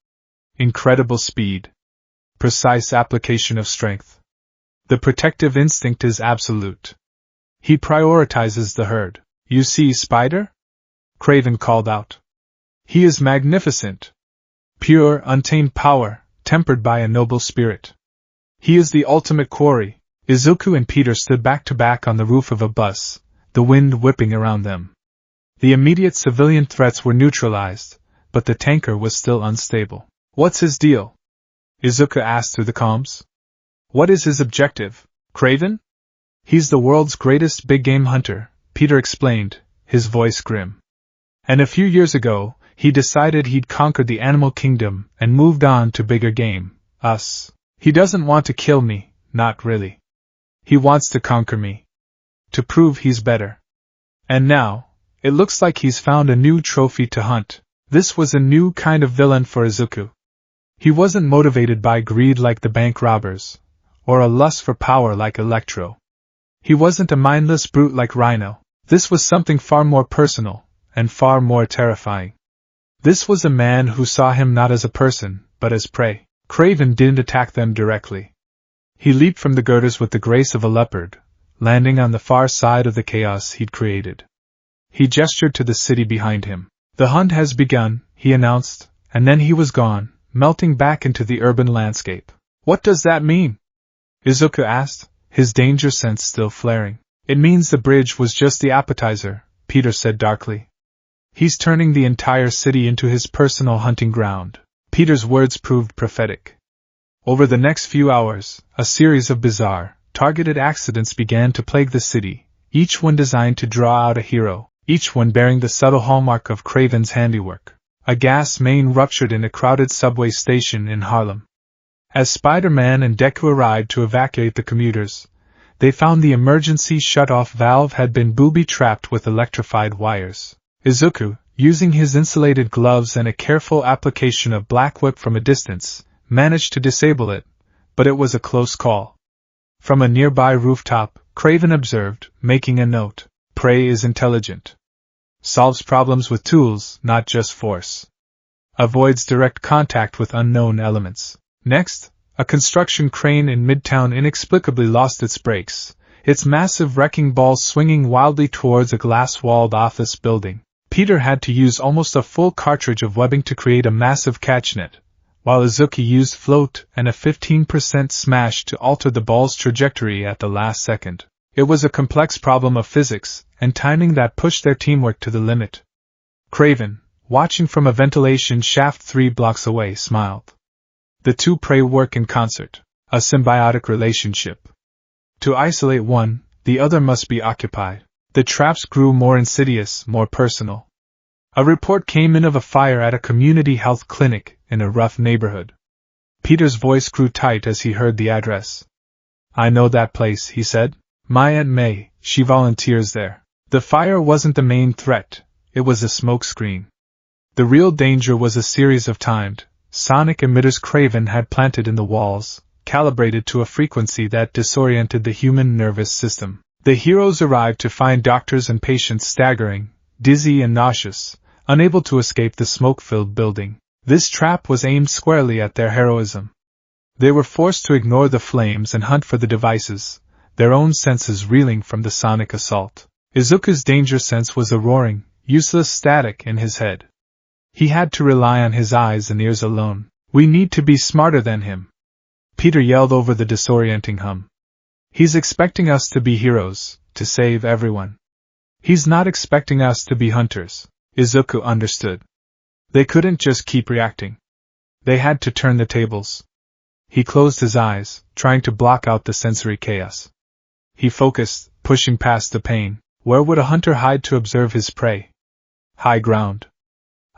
Incredible speed. Precise application of strength. The protective instinct is absolute. He prioritizes the herd. You see, Spider? Craven called out. He is magnificent. Pure, untamed power, tempered by a noble spirit. He is the ultimate quarry. Izuku and Peter stood back to back on the roof of a bus, the wind whipping around them. The immediate civilian threats were neutralized, but the tanker was still unstable. What's his deal? Izuku asked through the comms. What is his objective, Craven? He's the world's greatest big-game hunter, Peter explained, his voice grim. And a few years ago, he decided he'd conquered the animal kingdom and moved on to bigger game, us. He doesn't want to kill me, not really. He wants to conquer me. To prove he's better. And now, it looks like he's found a new trophy to hunt. This was a new kind of villain for Izuku. He wasn't motivated by greed like the bank robbers, or a lust for power like Electro. He wasn't a mindless brute like Rhino. This was something far more personal, and far more terrifying. This was a man who saw him not as a person, but as prey. Craven didn't attack them directly. He leaped from the girders with the grace of a leopard, landing on the far side of the chaos he'd created. He gestured to the city behind him. The hunt has begun, he announced, and then he was gone, melting back into the urban landscape. What does that mean? Izuku asked, his danger sense still flaring. It means the bridge was just the appetizer, Peter said darkly. He's turning the entire city into his personal hunting ground. Peter's words proved prophetic. Over the next few hours, a series of bizarre, targeted accidents began to plague the city, each one designed to draw out a hero, each one bearing the subtle hallmark of Craven's handiwork. A gas main ruptured in a crowded subway station in Harlem. As Spider-Man and Deku arrived to evacuate the commuters, they found the emergency shut-off valve had been booby-trapped with electrified wires. Izuku, using his insulated gloves and a careful application of Black Whip from a distance, managed to disable it, but it was a close call. From a nearby rooftop, Craven observed, making a note, "Prey is intelligent. Solves problems with tools, not just force. Avoids direct contact with unknown elements." Next, a construction crane in Midtown inexplicably lost its brakes, its massive wrecking ball swinging wildly towards a glass-walled office building. Peter had to use almost a full cartridge of webbing to create a massive catch net, while Izuku used float and a 15% smash to alter the ball's trajectory at the last second. It was a complex problem of physics and timing that pushed their teamwork to the limit. Craven, watching from a ventilation shaft 3 blocks away, smiled. The two prey work in concert, a symbiotic relationship. To isolate one, the other must be occupied. The traps grew more insidious, more personal. A report came in of a fire at a community health clinic in a rough neighborhood. Peter's voice grew tight as he heard the address. "I know that place," he said. "My Aunt May, she volunteers there." The fire wasn't the main threat, it was a smoke screen. The real danger was a series of timed, sonic emitters Craven had planted in the walls, calibrated to a frequency that disoriented the human nervous system. The heroes arrived to find doctors and patients staggering, dizzy and nauseous, unable to escape the smoke-filled building. This trap was aimed squarely at their heroism. They were forced to ignore the flames and hunt for the devices, their own senses reeling from the sonic assault. Izuku's danger sense was a roaring, useless static in his head. He had to rely on his eyes and ears alone. "We need to be smarter than him," Peter yelled over the disorienting hum. "He's expecting us to be heroes, to save everyone. He's not expecting us to be hunters." Izuku understood. They couldn't just keep reacting. They had to turn the tables. He closed his eyes, trying to block out the sensory chaos. He focused, pushing past the pain. Where would a hunter hide to observe his prey? High ground.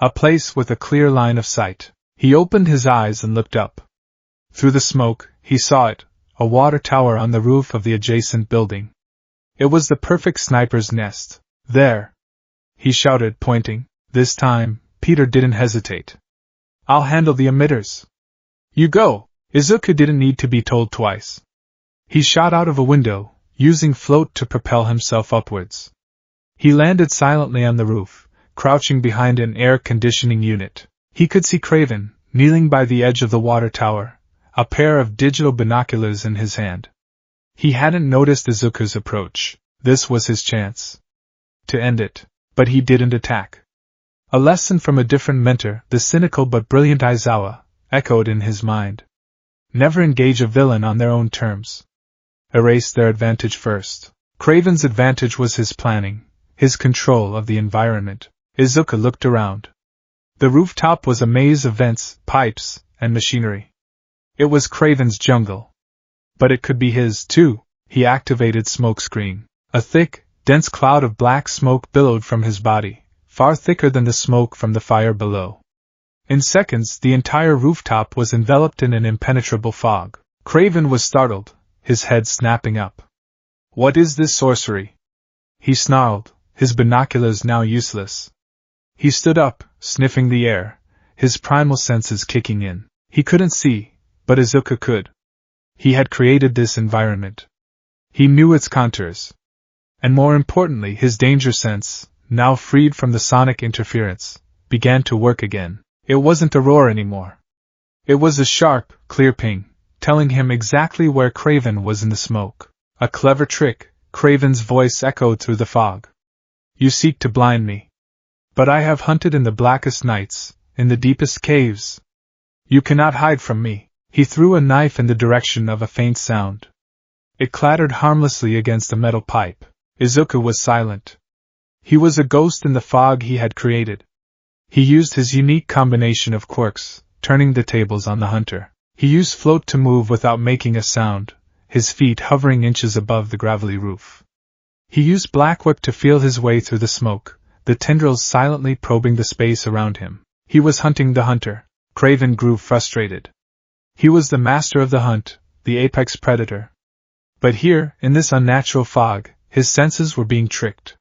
A place with a clear line of sight. He opened his eyes and looked up. Through the smoke, he saw it, a water tower on the roof of the adjacent building. It was the perfect sniper's nest. "There!" he shouted, pointing. This time, Peter didn't hesitate. "I'll handle the emitters." "You go!" Izuku didn't need to be told twice. He shot out of a window, using float to propel himself upwards. He landed silently on the roof, crouching behind an air conditioning unit. He could see Craven, kneeling by the edge of the water tower, a pair of digital binoculars in his hand. He hadn't noticed Izuku's approach. This was his chance to end it, but he didn't attack. A lesson from a different mentor, the cynical but brilliant Aizawa, echoed in his mind. Never engage a villain on their own terms. Erase their advantage first. Craven's advantage was his planning, his control of the environment. Izuku looked around. The rooftop was a maze of vents, pipes, and machinery. It was Craven's jungle. But it could be his, too. He activated smokescreen. A thick, dense cloud of black smoke billowed from his body, far thicker than the smoke from the fire below. In seconds, the entire rooftop was enveloped in an impenetrable fog. Craven was startled, his head snapping up. "What is this sorcery?" he snarled, his binoculars now useless. He stood up, sniffing the air, his primal senses kicking in. He couldn't see, but Izuku could. He had created this environment. He knew its contours. And more importantly, his danger sense, now freed from the sonic interference, began to work again. It wasn't a roar anymore. It was a sharp, clear ping, telling him exactly where Craven was in the smoke. A clever trick, Craven's voice echoed through the fog. "You seek to blind me. But I have hunted in the blackest nights, in the deepest caves. You cannot hide from me." He threw a knife in the direction of a faint sound. It clattered harmlessly against a metal pipe. Izuku was silent. He was a ghost in the fog he had created. He used his unique combination of quirks, turning the tables on the hunter. He used float to move without making a sound, his feet hovering inches above the gravelly roof. He used Black Whip to feel his way through the smoke, the tendrils silently probing the space around him. He was hunting the hunter. Craven grew frustrated. He was the master of the hunt, the apex predator. But here, in this unnatural fog, his senses were being tricked.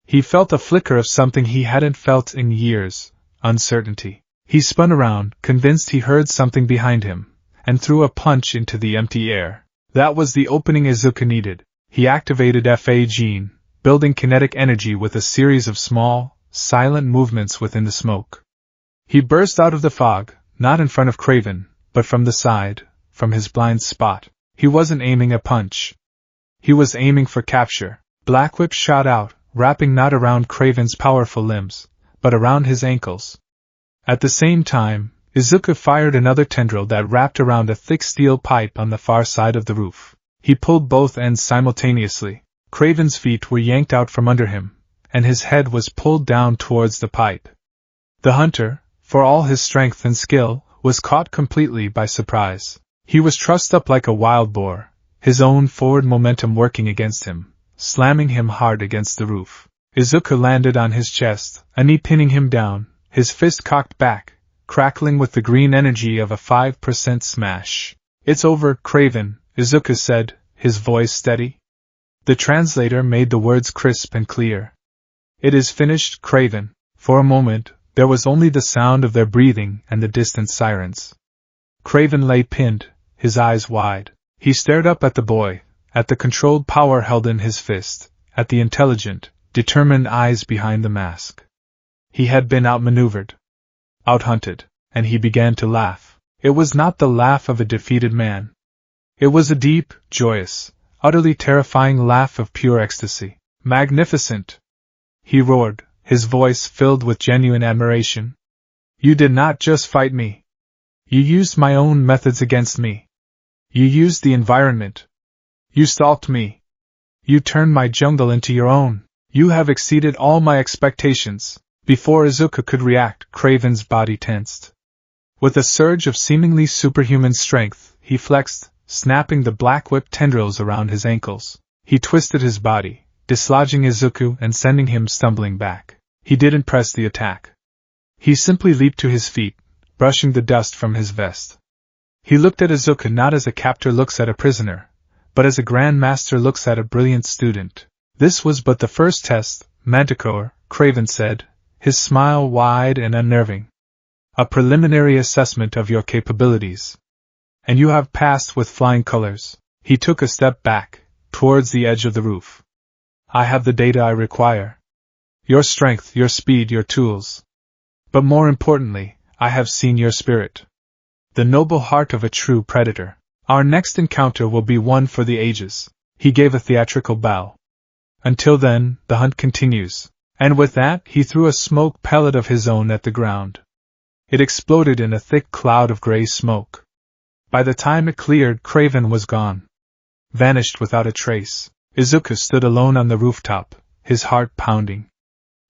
He felt a flicker of something he hadn't felt in years, uncertainty. He spun around, convinced he heard something behind him, and threw a punch into the empty air. That was the opening Izuku needed. He activated FA gene, building kinetic energy with a series of small, silent movements within the smoke. He burst out of the fog, not in front of Craven, but from the side, from his blind spot. He wasn't aiming a punch. He was aiming for capture. Black Whip shot out, wrapping not around Craven's powerful limbs, but around his ankles. At the same time, Izuku fired another tendril that wrapped around a thick steel pipe on the far side of the roof. He pulled both ends simultaneously. Craven's feet were yanked out from under him, and his head was pulled down towards the pipe. The hunter, for all his strength and skill, was caught completely by surprise. He was trussed up like a wild boar, his own forward momentum working against him, slamming him hard against the roof. Izuku landed on his chest, a knee pinning him down, his fist cocked back, crackling with the green energy of a 5% smash. "It's over, Craven," Izuku said, his voice steady. The translator made the words crisp and clear. "It is finished, Craven." For a moment, there was only the sound of their breathing and the distant sirens. Craven lay pinned, his eyes wide. He stared up at the boy, at the controlled power held in his fist, at the intelligent, determined eyes behind the mask. He had been outmaneuvered, outhunted, and he began to laugh. It was not the laugh of a defeated man. It was a deep, joyous, utterly terrifying laugh of pure ecstasy. "Magnificent!" he roared, his voice filled with genuine admiration. "You did not just fight me. You used my own methods against me. You used the environment. You stalked me. You turned my jungle into your own. You have exceeded all my expectations." Before Izuku could react, Craven's body tensed. With a surge of seemingly superhuman strength, he flexed, snapping the Black Whip tendrils around his ankles. He twisted his body, dislodging Izuku and sending him stumbling back. He didn't press the attack. He simply leaped to his feet, brushing the dust from his vest. He looked at Izuku not as a captor looks at a prisoner, but as a Grand Master looks at a brilliant student. "This was but the first test, Manticore," Craven said, his smile wide and unnerving. "A preliminary assessment of your capabilities. And you have passed with flying colors." He took a step back, towards the edge of the roof. "I have the data I require. Your strength, your speed, your tools. But more importantly, I have seen your spirit. The noble heart of a true predator. Our next encounter will be one for the ages." He gave a theatrical bow. "Until then, the hunt continues." And with that, he threw a smoke pellet of his own at the ground. It exploded in a thick cloud of gray smoke. By the time it cleared, Craven was gone. Vanished without a trace. Izuku stood alone on the rooftop, his heart pounding.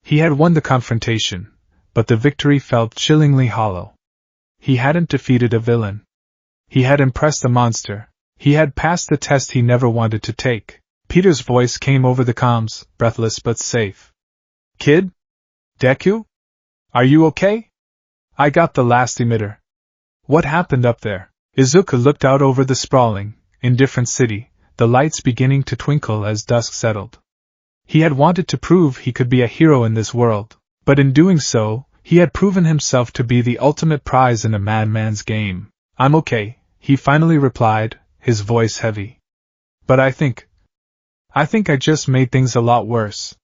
He had won the confrontation, but the victory felt chillingly hollow. He hadn't defeated a villain. He had impressed a monster. He had passed the test he never wanted to take. Peter's voice came over the comms, breathless but safe. "Kid? Deku? Are you okay? I got the last emitter. What happened up there?" Izuku looked out over the sprawling, indifferent city, the lights beginning to twinkle as dusk settled. He had wanted to prove he could be a hero in this world, but in doing so, he had proven himself to be the ultimate prize in a madman's game. "I'm okay," he finally replied, his voice heavy. "But I think I just made things a lot worse."